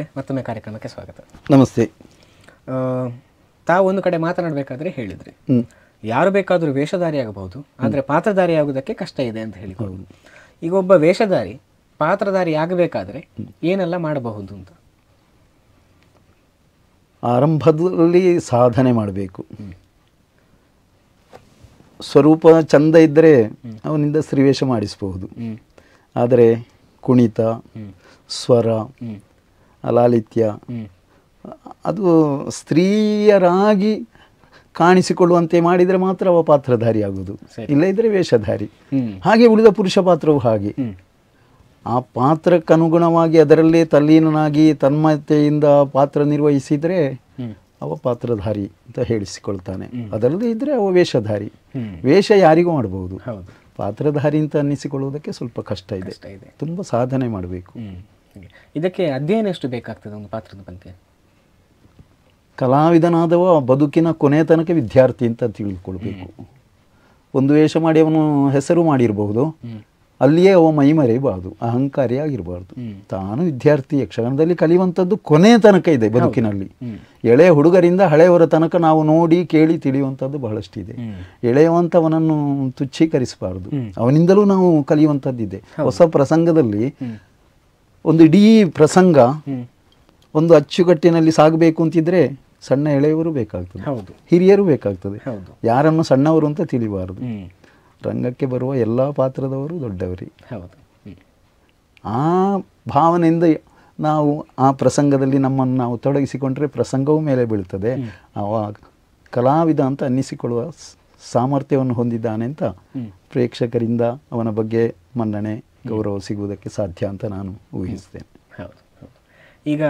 ಅವರೇ, ಮತ್ತೊಮ್ಮೆ ಕಾರ್ಯಕ್ರಮಕ್ಕೆ ಸ್ವಾಗತ. ನಮಸ್ತೆ. ತಾವು ಒಂದು ಕಡೆ ಮಾತನಾಡಬೇಕಾದ್ರೆ ಹೇಳಿದ್ರಿ, ಯಾರು ಬೇಕಾದರೂ ವೇಷಧಾರಿ ಆಗಬಹುದು, ಆದರೆ ಪಾತ್ರಧಾರಿ ಆಗುವುದಕ್ಕೆ ಕಷ್ಟ ಇದೆ ಅಂತ ಹೇಳಿಕೊಂಡು. ಈಗ ಒಬ್ಬ ವೇಷಧಾರಿ ಪಾತ್ರಧಾರಿ ಆಗಬೇಕಾದ್ರೆ ಏನೆಲ್ಲ ಮಾಡಬಹುದು ಅಂತ? ಆರಂಭದಲ್ಲಿ ಸಾಧನೆ ಮಾಡಬೇಕು. ಸ್ವರೂಪ ಚಂದ ಇದ್ದರೆ ಅವನಿಂದ ಸ್ತ್ರೀವೇಷ ಮಾಡಿಸಬಹುದು. ಆದರೆ ಕುಣಿತ, ಸ್ವರ, ಲಾಲಿತ್ಯ ಅದು ಸ್ತ್ರೀಯರಾಗಿ ಕಾಣಿಸಿಕೊಳ್ಳುವಂತೆ ಮಾಡಿದರೆ ಮಾತ್ರ ಅವ ಪಾತ್ರಧಾರಿ ಆಗುವುದು, ಇಲ್ಲ ಇದ್ರೆ ವೇಷಧಾರಿ. ಹಾಗೆ ಉಳಿದ ಪುರುಷ ಪಾತ್ರವು ಹಾಗೆ. ಆ ಪಾತ್ರಕ್ಕನುಗುಣವಾಗಿ ಅದರಲ್ಲೇ ತಲ್ಲೀನನಾಗಿ ತನ್ಮಯತೆಯಿಂದ ಪಾತ್ರ ನಿರ್ವಹಿಸಿದರೆ ಅವ ಪಾತ್ರಧಾರಿ ಅಂತ ಹೇಳಿಸಿಕೊಳ್ತಾನೆ. ಅದರಲ್ಲೇ ಇದ್ರೆ ಅವ ವೇಷಧಾರಿ. ವೇಷ ಯಾರಿಗೂ ಮಾಡಬಹುದು, ಪಾತ್ರಧಾರಿ ಅಂತ ಅನ್ನಿಸಿಕೊಳ್ಳುವುದಕ್ಕೆ ಸ್ವಲ್ಪ ಕಷ್ಟ ಇದೆ. ತುಂಬ ಸಾಧನೆ ಮಾಡಬೇಕು. ಇದಕ್ಕೆ ಅಧ್ಯಯನ ಎಷ್ಟು ಬೇಕಾಗ್ತದೆ ಒಂದು ಪಾತ್ರದ ಬಗ್ಗೆ? ಕಲಾವಿದನಾದವ ಬದುಕಿನ ಕೊನೆಯ ತನಕ ವಿದ್ಯಾರ್ಥಿ ಅಂತ ತಿಳ್ಕೊಳ್ಬೇಕು. ಒಂದು ವೇಷ ಮಾಡಿ ಅವನು ಹೆಸರು ಮಾಡಿರಬಹುದು, ಅಲ್ಲಿಯೇ ಅವ ಮೈ ಮರೆಯಬಾರ್ದು, ಅಹಂಕಾರಿ ಆಗಿರಬಾರ್ದು. ತಾನು ವಿದ್ಯಾರ್ಥಿ. ಯಕ್ಷಗಾನದಲ್ಲಿ ಕಲಿಯುವಂಥದ್ದು ಕೊನೆಯ ತನಕ ಇದೆ ಬದುಕಿನಲ್ಲಿ. ಎಳೆಯ ಹುಡುಗರಿಂದ ಹಳೆಯವರ ತನಕ ನಾವು ನೋಡಿ ಕೇಳಿ ತಿಳಿಯುವಂಥದ್ದು ಬಹಳಷ್ಟಿದೆ. ಎಳೆಯುವಂಥವನನ್ನು ತುಚ್ಛೀಕರಿಸಬಾರ್ದು, ಅವನಿಂದಲೂ ನಾವು ಕಲಿಯುವಂಥದ್ದಿದೆ. ಹೊಸ ಪ್ರಸಂಗದಲ್ಲಿ ಒಂದು ಇಡೀ ಪ್ರಸಂಗ ಒಂದು ಅಚ್ಚುಕಟ್ಟಿನಲ್ಲಿ ಸಾಗಬೇಕು ಅಂತಿದ್ರೆ ಸಣ್ಣ ಎಳೆಯವರು ಬೇಕಾಗ್ತದೆ, ಹಿರಿಯರು ಬೇಕಾಗ್ತದೆ. ಯಾರನ್ನು ಸಣ್ಣವರು ಅಂತ ತಿಳಿಬಾರದು. ರಂಗಕ್ಕೆ ಬರುವ ಎಲ್ಲ ಪಾತ್ರದವರು ದೊಡ್ಡವರೇ. ಆ ಭಾವನೆಯಿಂದ ನಾವು ಆ ಪ್ರಸಂಗದಲ್ಲಿ ನಮ್ಮನ್ನು ನಾವು ತೊಡಗಿಸಿಕೊಂಡ್ರೆ ಪ್ರಸಂಗವೂ ಮೇಲೆ ಬೀಳ್ತದೆ. ಅವ ಕಲಾವಿದ ಅಂತ ಅನ್ನಿಸಿಕೊಳ್ಳುವ ಸಾಮರ್ಥ್ಯವನ್ನು ಹೊಂದಿದ್ದಾನೆ ಅಂತ ಪ್ರೇಕ್ಷಕರಿಂದ ಅವನ ಬಗ್ಗೆ ಮನ್ನಣೆ, ಗೌರವ ಸಿಗುವುದಕ್ಕೆ ಸಾಧ್ಯ ಅಂತ ನಾನು ಊಹಿಸ್ತೇನೆ. ಈಗ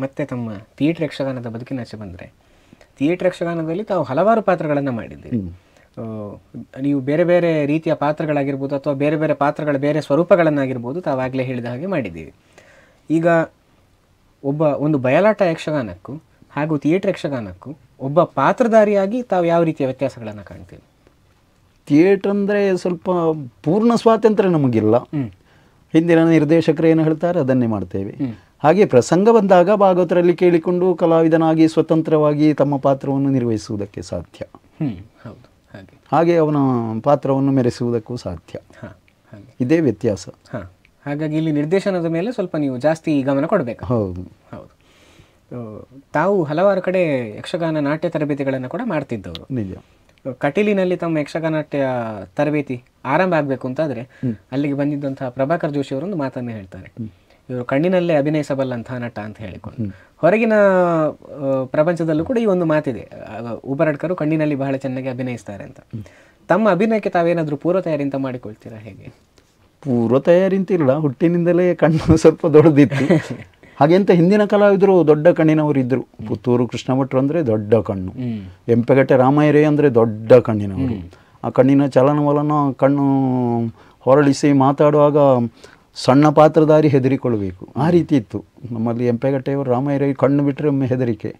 ಮತ್ತೆ ತಮ್ಮ ಥಿಯೇಟರ್ ಯಕ್ಷಗಾನದ ಬದುಕಿನಾಚೆ ಬಂದರೆ, ಥಿಯೇಟರ್ ಯಕ್ಷಗಾನದಲ್ಲಿ ತಾವು ಹಲವಾರು ಪಾತ್ರಗಳನ್ನು ಮಾಡಿದ್ದೀರಿ. ನೀವು ಬೇರೆ ಬೇರೆ ರೀತಿಯ ಪಾತ್ರಗಳಾಗಿರ್ಬೋದು ಅಥವಾ ಬೇರೆ ಬೇರೆ ಪಾತ್ರಗಳ ಬೇರೆ ಸ್ವರೂಪಗಳನ್ನಾಗಿರ್ಬೋದು ತಾವಾಗಲೇ ಹೇಳಿದ ಹಾಗೆ ಮಾಡಿದ್ದೀವಿ. ಈಗ ಒಂದು ಬಯಲಾಟ ಯಕ್ಷಗಾನಕ್ಕೂ ಹಾಗೂ ಥಿಯೇಟರ್ ಯಕ್ಷಗಾನಕ್ಕೂ ಒಬ್ಬ ಪಾತ್ರಧಾರಿಯಾಗಿ ತಾವು ಯಾವ ರೀತಿಯ ವ್ಯತ್ಯಾಸಗಳನ್ನು ಕಾಣ್ತೀವಿ? ಥಿಯೇಟರ್ ಅಂದರೆ ಸ್ವಲ್ಪ ಪೂರ್ಣ ಸ್ವಾತಂತ್ರ್ಯ ನಮಗಿಲ್ಲ. ಹಿಂದಿನ ನಿರ್ದೇಶಕರು ಏನು ಹೇಳ್ತಾರೆ ಅದನ್ನೇ ಮಾಡ್ತೇವೆ. ಹಾಗೆ ಪ್ರಸಂಗ ಬಂದಾಗ ಭಾಗವತರಲ್ಲಿ ಕೇಳಿಕೊಂಡು ಕಲಾವಿದನಾಗಿ ಸ್ವತಂತ್ರವಾಗಿ ತಮ್ಮ ಪಾತ್ರವನ್ನು ನಿರ್ವಹಿಸುವುದಕ್ಕೆ ಸಾಧ್ಯ. ಹಾಗೆ ಅವನ ಪಾತ್ರವನ್ನು ಮೆರೆಸುವುದಕ್ಕೂ ಸಾಧ್ಯ. ಇದೇ ವ್ಯತ್ಯಾಸ. ಹಾಗಾಗಿ ಇಲ್ಲಿ ನಿರ್ದೇಶನದ ಮೇಲೆ ಸ್ವಲ್ಪ ನೀವು ಜಾಸ್ತಿ ಗಮನ ಕೊಡಬೇಕು. ಹೌದು ಹೌದು. ತಾವು ಹಲವಾರು ಕಡೆ ಯಕ್ಷಗಾನ ನಾಟ್ಯ ತರಬೇತಿಗಳನ್ನು ಕೂಡ ಮಾಡ್ತಿದ್ದವರು. ನಿಜ. ಕಟೀಲಿನಲ್ಲಿ ತಮ್ಮ ಯಕ್ಷಗಾನ ನಾಟ್ಯ ತರಬೇತಿ ಆರಂಭ ಆಗಬೇಕು ಅಂತಾದರೆ ಅಲ್ಲಿಗೆ ಬಂದಿದ್ದಂತಹ ಪ್ರಭಾಕರ್ ಜೋಶಿ ಅವರೊಂದು ಮಾತನ್ನು ಹೇಳ್ತಾರೆ, ಇವರು ಕಣ್ಣಿನಲ್ಲೇ ಅಭಿನಯಿಸಬಲ್ಲಂತಹ ನಟ ಅಂತ ಹೇಳಿಕೊಂಡು. ಹೊರಗಿನ ಪ್ರಪಂಚದಲ್ಲೂ ಕೂಡ ಈ ಒಂದು ಮಾತಿದೆ, ಉಬರಡ್ಕರು ಕಣ್ಣಿನಲ್ಲಿ ಬಹಳ ಚೆನ್ನಾಗಿ ಅಭಿನಯಿಸ್ತಾರೆ ಅಂತ. ತಮ್ಮ ಅಭಿನಯಕ್ಕೆ ತಾವೇನಾದರೂ ಪೂರ್ವ ತಯಾರಿ ಅಂತ ಮಾಡಿಕೊಳ್ತೀರಾ? ಹೇಗೆ? ಪೂರ್ವ ತಯಾರಿ ಅಂತಿಲ್ಲ, ಹುಟ್ಟಿನಿಂದಲೇ ಕಣ್ಣು ಸ್ವಲ್ಪ ದೊಡ್ಡದಿತ್ತು. ಹಾಗೆಂತ ಹಿಂದಿನ ಕಲಾವಿದರು ದೊಡ್ಡ ಕಣ್ಣಿನವರು ಇದ್ದರು. ಪುತ್ತೂರು ಕೃಷ್ಣ ಭಟ್ರು ಅಂದರೆ ದೊಡ್ಡ ಕಣ್ಣು, ಎಂಪೆಗಟ್ಟೆ ರಾಮಯ್ಯರೇ ಅಂದರೆ ದೊಡ್ಡ ಕಣ್ಣಿನವರು. ಆ ಕಣ್ಣಿನ ಚಲನವಲನ ಕಣ್ಣು ಹೊರಳಿಸಿ ಮಾತಾಡುವಾಗ ಸಣ್ಣ ಪಾತ್ರಧಾರಿ ಹೆದರಿಕೊಳ್ಳಬೇಕು, ಆ ರೀತಿ ಇತ್ತು. ನಮ್ಮಲ್ಲಿ ಎಂಪೆಗಟ್ಟೆಯವರು ರಾಮಯ್ಯರೇ ಕಣ್ಣು ಬಿಟ್ಟರೆ ಒಮ್ಮೆ ಹೆದರಿಕೆ.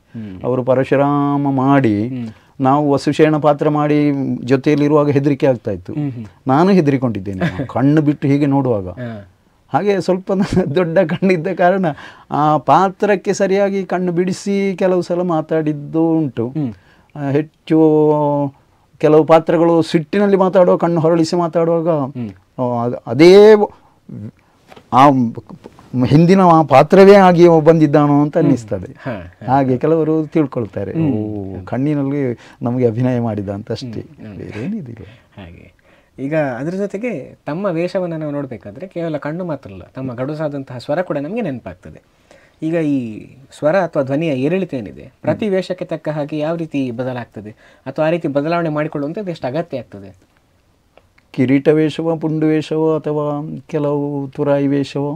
ಅವರು ಪರಶುರಾಮ ಮಾಡಿ ನಾವು ವಸುಶೇಣ ಪಾತ್ರ ಮಾಡಿ ಜೊತೆಯಲ್ಲಿರುವಾಗ ಹೆದರಿಕೆ ಆಗ್ತಾ ಇತ್ತು. ನಾನು ಹೆದರಿಕೊಂಡಿದ್ದೇನೆ ಕಣ್ಣು ಬಿಟ್ಟು ಹೀಗೆ ನೋಡುವಾಗ. ಹಾಗೆ ಸ್ವಲ್ಪ ದೊಡ್ಡ ಕಣ್ಣಿದ್ದ ಕಾರಣ ಆ ಪಾತ್ರಕ್ಕೆ ಸರಿಯಾಗಿ ಕಣ್ಣು ಬಿಡಿಸಿ ಕೆಲವು ಸಲ ಮಾತಾಡಿದ್ದು ಉಂಟು. ಹೆಚ್ಚು ಕೆಲವು ಪಾತ್ರಗಳು ಸಿಟ್ಟಿನಲ್ಲಿ ಮಾತಾಡುವ ಕಣ್ಣು ಹೊರಳಿಸಿ ಮಾತಾಡುವಾಗ ಅದೇ ಆ ಹಿಂದಿನ ಆ ಪಾತ್ರವೇ ಆಗಿ ಬಂದಿದ್ದಾನೋ ಅಂತ ಅನ್ನಿಸ್ತದೆ. ಹಾಗೆ ಕೆಲವರು ತಿಳ್ಕೊಳ್ತಾರೆ, ಕಣ್ಣಿನಲ್ಲಿ ನಮಗೆ ಅಭಿನಯ ಮಾಡಿದ ಅಂತ ಅಷ್ಟೇ, ಬೇರೇನಿದಿಲ್ಲ. ಹಾಗೆ ಈಗ ಅದರ ಜೊತೆಗೆ ತಮ್ಮ ವೇಷವನ್ನು ನಾವು ನೋಡಬೇಕಾದ್ರೆ ಕೇವಲ ಕಣ್ಣು ಮಾತ್ರ ಅಲ್ಲ, ತಮ್ಮ ಗಡುಸಾದಂತಹ ಸ್ವರ ಕೂಡ ನಮಗೆ ನೆನಪಾಗ್ತದೆ. ಈಗ ಈ ಸ್ವರ ಅಥವಾ ಧ್ವನಿಯ ಏರಿಳಿತ ಏನಿದೆ ಪ್ರತಿ ವೇಷಕ್ಕೆ ತಕ್ಕ ಹಾಗೆ ಯಾವ ರೀತಿ ಬದಲಾಗ್ತದೆ ಅಥವಾ ಆ ರೀತಿ ಬದಲಾವಣೆ ಮಾಡಿಕೊಳ್ಳುವಂಥದ್ದು ಎಷ್ಟು ಅಗತ್ಯ ಆಗ್ತದೆ? ಕಿರೀಟ ವೇಷವೋ, ಪುಂಡು ವೇಷವೋ ಅಥವಾ ಕೆಲವು ತುರಾಯಿ ವೇಷವೋ,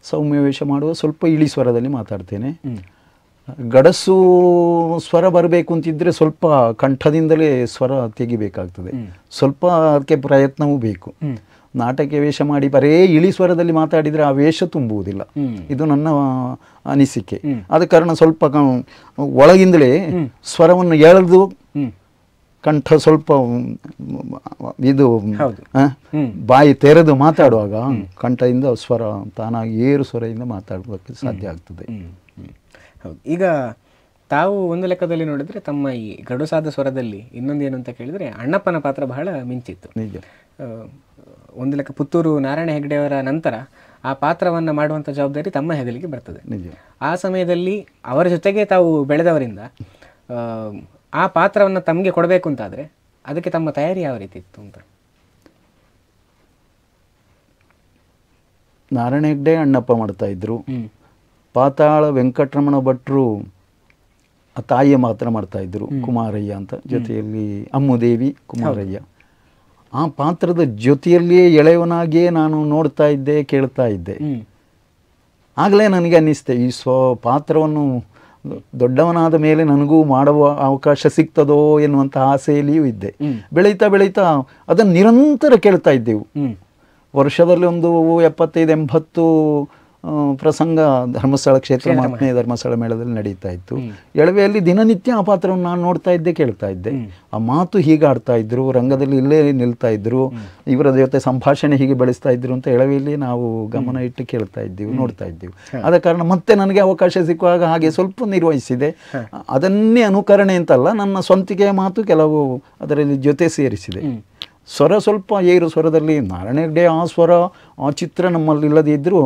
ಸೌಮ್ಯ ವೇಷ ಮಾಡುವ ಸ್ವಲ್ಪ ಇಳಿ ಸ್ವರದಲ್ಲಿ ಮಾತಾಡ್ತೇನೆ. ಗಡಸು ಸ್ವರ ಬರಬೇಕು ಅಂತಿದ್ರೆ ಸ್ವಲ್ಪ ಕಂಠದಿಂದಲೇ ಸ್ವರ ತೆಗಿಬೇಕಾಗ್ತದೆ, ಸ್ವಲ್ಪ ಅದಕ್ಕೆ ಪ್ರಯತ್ನವೂ ಬೇಕು. ನಾಟಕ ವೇಷ ಮಾಡಿ ಬರೇ ಇಳಿ ಸ್ವರದಲ್ಲಿ ಮಾತಾಡಿದರೆ ಆ ವೇಷ ತುಂಬುವುದಿಲ್ಲ, ಇದು ನನ್ನ ಅನಿಸಿಕೆ. ಆದ ಕಾರಣ ಸ್ವಲ್ಪ ಒಳಗಿಂದಲೇ ಸ್ವರವನ್ನು ಎಳೆದು ಕಂಠ ಸ್ವಲ್ಪ ಇದು ಬಾಯಿ ತೆರೆದು ಮಾತಾಡುವಾಗ ಕಂಠದಿಂದ ಸ್ವರ ತಾನಾಗಿ ಏರು ಸ್ವರದಿಂದ ಮಾತಾಡೋದಕ್ಕೆ ಸಾಧ್ಯ ಆಗ್ತದೆ. ಹೌದು. ಈಗ ತಾವು ಒಂದು ಲೆಕ್ಕದಲ್ಲಿ ನೋಡಿದ್ರೆ ತಮ್ಮ ಈ ಗಡುಸಾದ ಸ್ವರದಲ್ಲಿ ಇನ್ನೊಂದೇನು ಅಂತ ಕೇಳಿದ್ರೆ ಅಣ್ಣಪ್ಪನ ಪಾತ್ರ ಬಹಳ ಮಿಂಚಿತ್ತು. ನಿಜ. ಒಂದು ಲೆಕ್ಕ ಪುತ್ತೂರು ನಾರಾಯಣ ಹೆಗ್ಡೆಯವರ ನಂತರ ಆ ಪಾತ್ರವನ್ನು ಮಾಡುವಂಥ ಜವಾಬ್ದಾರಿ ತಮ್ಮ ಹೆಗಲಿಗೆ ಬರ್ತದೆ. ನಿಜ. ಆ ಸಮಯದಲ್ಲಿ ಅವರ ಜೊತೆಗೆ ತಾವು ಬೆಳೆದವರಿಂದ ಆ ಪಾತ್ರವನ್ನು ತಮಗೆ ಕೊಡಬೇಕು ಅಂತಾದರೆ ಅದಕ್ಕೆ ತಮ್ಮ ತಯಾರಿ ಯಾವ ರೀತಿ ಇತ್ತು ಅಂತ? ನಾರಾಯಣ ಹೆಗ್ಡೆ ಅಣ್ಣಪ್ಪ ಮಾಡ್ತಾ ಇದ್ರು. ಪಾತಾಳ ವೆಂಕಟರಮಣ ಭಟ್ರು ಆ ತಾಯಿಯ ಮಾತ್ರ ಮಾಡ್ತಾ ಇದ್ರು, ಕುಮಾರಯ್ಯ ಅಂತ. ಜೊತೆಯಲ್ಲಿ ಅಮ್ಮುದೇವಿ, ಕುಮಾರಯ್ಯ. ಆ ಪಾತ್ರದ ಜೊತೆಯಲ್ಲಿಯೇ ಎಳೆಯವನಾಗಿಯೇ ನಾನು ನೋಡ್ತಾ ಇದ್ದೆ, ಕೇಳ್ತಾ ಇದ್ದೆ. ಆಗಲೇ ನನಗೆ ಅನ್ನಿಸ್ತೆ ಈ ಪಾತ್ರವನ್ನು ದೊಡ್ಡವನಾದ ಮೇಲೆ ನನಗೂ ಮಾಡುವ ಅವಕಾಶ ಸಿಗ್ತದೋ ಎನ್ನುವಂಥ ಆಸೆಯಲ್ಲಿಯೂ ಇದ್ದೆ. ಬೆಳೀತಾ ಬೆಳೀತಾ ಅದನ್ನು ನಿರಂತರ ಕೇಳ್ತಾ ಇದ್ದೆವು. ವರ್ಷದಲ್ಲಿ ಒಂದು 75-80 ಪ್ರಸಂಗ ಧರ್ಮಸ್ಥಳ ಕ್ಷೇತ್ರ ಮಹಾತ್ಮೆ ಧರ್ಮಸ್ಥಳ ಮೇಳದಲ್ಲಿ ನಡೀತಾ ಇತ್ತು. ಎಳವೆಯಲ್ಲಿ ದಿನನಿತ್ಯ ಆ ಪಾತ್ರವನ್ನು ನಾನು ನೋಡ್ತಾ ಇದ್ದೆ, ಕೇಳ್ತಾ ಇದ್ದೆ. ಆ ಮಾತು ಹೀಗೆ ಆಡ್ತಾ ಇದ್ರು, ರಂಗದಲ್ಲಿ ಇಲ್ಲೇ ನಿಲ್ತಾ ಇದ್ರು, ಇವರ ಜೊತೆ ಸಂಭಾಷಣೆ ಹೀಗೆ ಬೆಳೆಸ್ತಾ ಇದ್ರು ಅಂತ ಎಳವೆಯಲ್ಲಿ ನಾವು ಗಮನ ಇಟ್ಟು ಕೇಳ್ತಾ ಇದ್ದೀವಿ, ನೋಡ್ತಾ ಇದ್ದೀವಿ. ಆದ ಕಾರಣ ಮತ್ತೆ ನನಗೆ ಅವಕಾಶ ಸಿಕ್ಕುವಾಗ ಹಾಗೆ ಸ್ವಲ್ಪ ನಿರ್ವಹಿಸಿದೆ. ಅದನ್ನೇ ಅನುಕರಣೆ ಅಂತಲ್ಲ, ನನ್ನ ಸ್ವಂತಿಕೆಯ ಮಾತು ಕೆಲವು ಅದರಲ್ಲಿ ಜೊತೆ ಸೇರಿಸಿದೆ. ಸ್ವರ ಸ್ವಲ್ಪ ಏರು ಸ್ವರದಲ್ಲಿ ನಾರಾಯಣ ಹೆಗ್ಡೆ ಆ ಸ್ವರ ಆ ಚಿತ್ರ ನಮ್ಮಲ್ಲಿ ಇಲ್ಲದೇ ಇದ್ದರೂ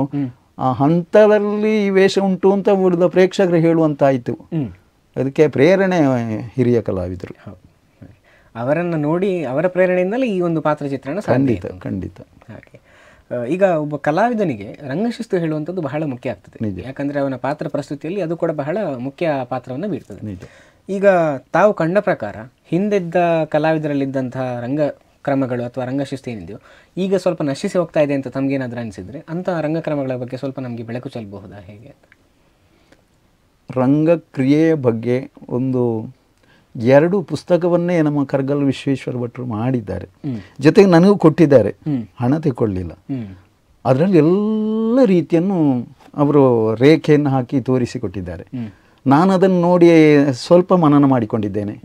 ಆ ಹಂತದಲ್ಲಿ ವೇಷ ಉಂಟು ಅಂತ ಉಳಿದ ಪ್ರೇಕ್ಷಕರು ಹೇಳುವಂತಾಯಿತು. ಅದಕ್ಕೆ ಪ್ರೇರಣೆ ಹಿರಿಯ ಕಲಾವಿದರು. ಅವರನ್ನು ನೋಡಿ ಅವರ ಪ್ರೇರಣೆಯಿಂದಲೇ ಈ ಒಂದು ಪಾತ್ರ ಚಿತ್ರಣ ಖಂಡಿತ ಖಂಡಿತ. ಹಾಗೆ ಈಗ ಒಬ್ಬ ಕಲಾವಿದನಿಗೆ ರಂಗಶಿಸ್ತು ಹೇಳುವಂಥದ್ದು ಬಹಳ ಮುಖ್ಯ ಆಗ್ತದೆ. ಯಾಕಂದರೆ ಅವನ ಪಾತ್ರ ಪ್ರಸ್ತುತಿಯಲ್ಲಿ ಅದು ಕೂಡ ಬಹಳ ಮುಖ್ಯ ಪಾತ್ರವನ್ನು ಬೀರ್ತದೆ. ಈಗ ತಾವು ಕಂಡ ಪ್ರಕಾರ ಹಿಂದೆದ್ದ ಕಲಾವಿದರಲ್ಲಿದ್ದಂತಹ ರಂಗ ಕ್ರಮಗಳು ಅಥವಾ ರಂಗಶಿಸ್ತು ಏನಿದೆಯೋ ಈಗ ಸ್ವಲ್ಪ ನಶಿಸಿ ಹೋಗ್ತಾ ಇದೆ ಅಂತ ತಮಗೇನಾದರೂ ಅನಿಸಿದರೆ ಅಂಥ ರಂಗಕ್ರಮಗಳ ಬಗ್ಗೆ ಸ್ವಲ್ಪ ನಮಗೆ ಬೆಳಕು ಚೆಲ್ಲಬಹುದಾ ಹೇಗೆ ಅಂತ? ರಂಗಕ್ರಿಯೆಯ ಬಗ್ಗೆ ಒಂದು 2 ಪುಸ್ತಕವನ್ನೇ ನಮ್ಮ ಕರ್ಗಲ್ ವಿಶ್ವೇಶ್ವರ ಭಟ್ರು ಮಾಡಿದ್ದಾರೆ. ಜೊತೆಗೆ ನನಗೂ ಕೊಟ್ಟಿದ್ದಾರೆ, ಹಣ ತೆಕ್ಕೊಳ್ಳಿಲ್ಲ. ಅದರಲ್ಲಿ ಎಲ್ಲ ರೀತಿಯನ್ನು ಅವರು ರೇಖೆಯನ್ನು ಹಾಕಿ ತೋರಿಸಿಕೊಟ್ಟಿದ್ದಾರೆ. ನಾನು ಅದನ್ನು ನೋಡಿ ಸ್ವಲ್ಪ ಮನನ ಮಾಡಿಕೊಂಡಿದ್ದೇನೆ.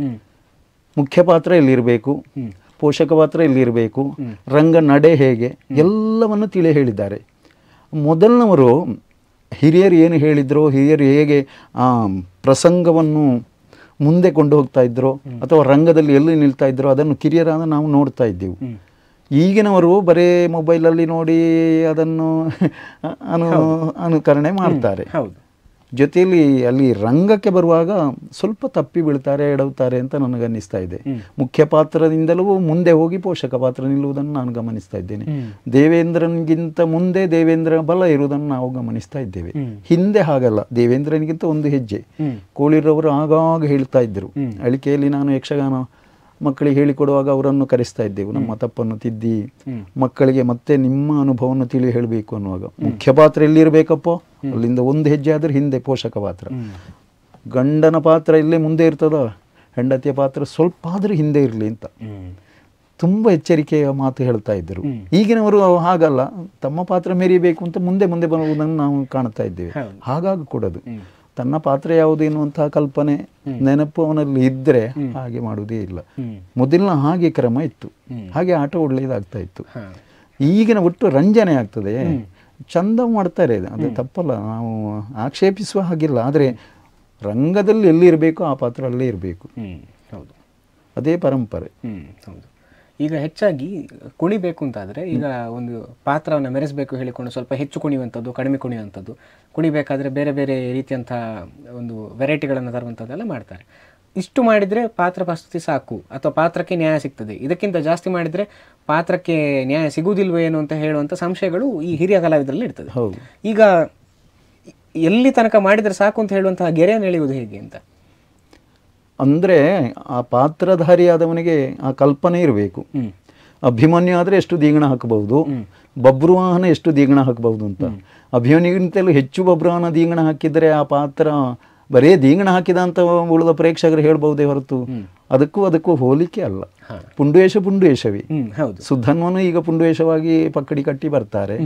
ಮುಖ್ಯ ಪಾತ್ರ ಎಲ್ಲಿರಬೇಕು, ಪೋಷಕ ಪಾತ್ರ ಎಲ್ಲಿರಬೇಕು, ರಂಗ ನಡೆ ಹೇಗೆ, ಎಲ್ಲವನ್ನು ತಿಳಿ ಹೇಳಿದ್ದಾರೆ. ಮೊದಲನವರು ಹಿರಿಯರು ಏನು ಹೇಳಿದ್ರೋ, ಹಿರಿಯರು ಹೇಗೆ ಆ ಪ್ರಸಂಗವನ್ನು ಮುಂದೆ ಕೊಂಡು ಹೋಗ್ತಾ ಇದ್ರೋ ಅಥವಾ ರಂಗದಲ್ಲಿ ಎಲ್ಲಿ ನಿಲ್ತಾ ಇದ್ರೋ ಅದನ್ನು ಕಿರಿಯರಾದ ನಾವು ನೋಡ್ತಾ ಇದ್ದೆವು. ಈಗಿನವರು ಬರೀ ಮೊಬೈಲಲ್ಲಿ ನೋಡಿ ಅದನ್ನು ಅನುಕರಣೆ ಮಾಡ್ತಾರೆ. ಜೊತೆಯಲ್ಲಿ ಅಲ್ಲಿ ರಂಗಕ್ಕೆ ಬರುವಾಗ ಸ್ವಲ್ಪ ತಪ್ಪಿ ಬೀಳ್ತಾರೆ, ಎಡವುತ್ತಾರೆ ಅಂತ ನನಗನ್ನಿಸ್ತಾ ಇದೆ. ಮುಖ್ಯ ಪಾತ್ರದಿಂದಲೂ ಮುಂದೆ ಹೋಗಿ ಪೋಷಕ ಪಾತ್ರ ನಿಲ್ಲುವುದನ್ನು ನಾನು ಗಮನಿಸ್ತಾ ಇದ್ದೇನೆ. ದೇವೇಂದ್ರನಿಗಿಂತ ಮುಂದೆ ದೇವೇಂದ್ರ ಬಲ ಇರುವುದನ್ನು ನಾವು ಗಮನಿಸ್ತಾ ಇದ್ದೇವೆ. ಹಿಂದೆ ಹಾಗಲ್ಲ, ದೇವೇಂದ್ರನಿಗಿಂತ ಒಂದು ಹೆಜ್ಜೆ. ಕೋಳಿರವರು ಆಗಾಗ ಹೇಳ್ತಾ ಇದ್ದರು. ಅಳಿಕೆಯಲ್ಲಿ ನಾನು ಯಕ್ಷಗಾನ ಮಕ್ಕಳಿಗೆ ಹೇಳಿಕೊಡುವಾಗ ಅವರನ್ನು ಕರೆಸ್ತಾ ಇದ್ದೆವು. ನಮ್ಮ ತಪ್ಪನ್ನು ತಿದ್ದಿ ಮಕ್ಕಳಿಗೆ ಮತ್ತೆ ನಿಮ್ಮ ಅನುಭವವನ್ನು ತಿಳಿ ಹೇಳಬೇಕು ಅನ್ನುವಾಗ ಮುಖ್ಯ ಪಾತ್ರ ಎಲ್ಲಿರಬೇಕಪ್ಪ, ಅಲ್ಲಿಂದ ಒಂದು ಹೆಜ್ಜೆ ಆದ್ರೆ ಹಿಂದೆ ಪೋಷಕ ಪಾತ್ರ. ಗಂಡನ ಪಾತ್ರ ಇಲ್ಲೇ ಮುಂದೆ ಇರ್ತದ, ಹೆಂಡತಿಯ ಪಾತ್ರ ಸ್ವಲ್ಪ ಆದ್ರೂ ಹಿಂದೆ ಇರಲಿ ಅಂತ ತುಂಬ ಎಚ್ಚರಿಕೆಯ ಮಾತು ಹೇಳ್ತಾ ಇದ್ದರು. ಈಗಿನವರು ಹಾಗಲ್ಲ, ತಮ್ಮ ಪಾತ್ರ ಮೆರಿಬೇಕು ಅಂತ ಮುಂದೆ ಮುಂದೆ ಬರುವುದನ್ನು ನಾವು ಕಾಣ್ತಾ ಇದ್ದೇವೆ. ಹಾಗಾಗಿ ಕೊಡೋದು ತನ್ನ ಪಾತ್ರ ಯಾವುದು ಎನ್ನುವಂತಹ ಕಲ್ಪನೆ ನೆನಪು ಅವನಲ್ಲಿ ಇದ್ದರೆ ಹಾಗೆ ಮಾಡುವುದೇ ಇಲ್ಲ. ಮೊದಲಿನ ಹಾಗೆ ಕ್ರಮ ಇತ್ತು, ಹಾಗೆ ಆಟ ಒಳ್ಳೆಯದಾಗ್ತಾ ಇತ್ತು. ಈಗಿನ ಒಟ್ಟು ರಂಜನೆ ಆಗ್ತದೆ, ಚಂದ ಮಾಡ್ತಾರೆ, ಅದು ತಪ್ಪಲ್ಲ, ನಾವು ಆಕ್ಷೇಪಿಸುವ ಹಾಗಿಲ್ಲ. ಆದರೆ ರಂಗದಲ್ಲಿ ಎಲ್ಲಿರಬೇಕು ಆ ಪಾತ್ರ ಅಲ್ಲೇ ಇರಬೇಕು, ಅದೇ ಪರಂಪರೆ. ಈಗ ಹೆಚ್ಚಾಗಿ ಕುಣಿಬೇಕು ಅಂತಾದರೆ ಈಗ ಒಂದು ಪಾತ್ರವನ್ನು ಮೆರೆಸಬೇಕು ಹೇಳಿಕೊಂಡು ಸ್ವಲ್ಪ ಹೆಚ್ಚು ಕುಣಿಯುವಂಥದ್ದು, ಕಡಿಮೆ ಕುಣಿಯುವಂಥದ್ದು, ಕುಣಿಬೇಕಾದ್ರೆ ಬೇರೆ ಬೇರೆ ರೀತಿಯಂಥ ಒಂದು ವೆರೈಟಿಗಳನ್ನು ತರುವಂಥದ್ದೆಲ್ಲ ಮಾಡ್ತಾರೆ. ಇಷ್ಟು ಮಾಡಿದರೆ ಪಾತ್ರ ಪ್ರಸ್ತುತಿ ಸಾಕು ಅಥವಾ ಪಾತ್ರಕ್ಕೆ ನ್ಯಾಯ ಸಿಗ್ತದೆ, ಇದಕ್ಕಿಂತ ಜಾಸ್ತಿ ಮಾಡಿದರೆ ಪಾತ್ರಕ್ಕೆ ನ್ಯಾಯ ಸಿಗುವುದಿಲ್ವೇನೋ ಅಂತ ಹೇಳುವಂಥ ಸಂಶಯಗಳು ಈ ಹಿರಿಯ ಕಲಾವಿದರಲ್ಲಿ ಇರ್ತದೆ. ಈಗ ಎಲ್ಲಿ ತನಕ ಮಾಡಿದರೆ ಸಾಕು ಅಂತ ಹೇಳುವಂತಹ ಗೆರೆಯನ್ನು ಎಳೆಯುವುದು ಹೇಗೆ ಅಂತ? ಅಂದರೆ ಆ ಪಾತ್ರಧಾರಿಯಾದವನಿಗೆ ಆ ಕಲ್ಪನೆ ಇರಬೇಕು. ಅಭಿಮನ್ಯು ಆದರೆ ಎಷ್ಟು ದೀಗಣ ಹಾಕಬಹುದು, ಬಬ್ರುವಾಹನ ಎಷ್ಟು ದೀಗಣ ಹಾಕಬಹುದು ಅಂತ. ಅಭಿಮನ್ಯುಗಿಂತಲೂ ಹೆಚ್ಚು ಬಬ್ರುವಾಹನ ದೀಗಣ ಹಾಕಿದರೆ ಆ ಪಾತ್ರ ಬರೇ ದೀಗಣ ಹಾಕಿದ ಅಂತ ಉಳಿದ ಪ್ರೇಕ್ಷಕರು ಹೇಳ್ಬಹುದೇ ಹೊರತು ಅದಕ್ಕೂ ಹೋಲಿಕೆ ಅಲ್ಲ. ಪುಂಡುವೇಷವೇ. ಸುಧನ್ವನು ಈಗ ಪುಂಡುವೇಷವಾಗಿ ಪಕ್ಕಡಿ ಕಟ್ಟಿ ಬರ್ತಾರೆ,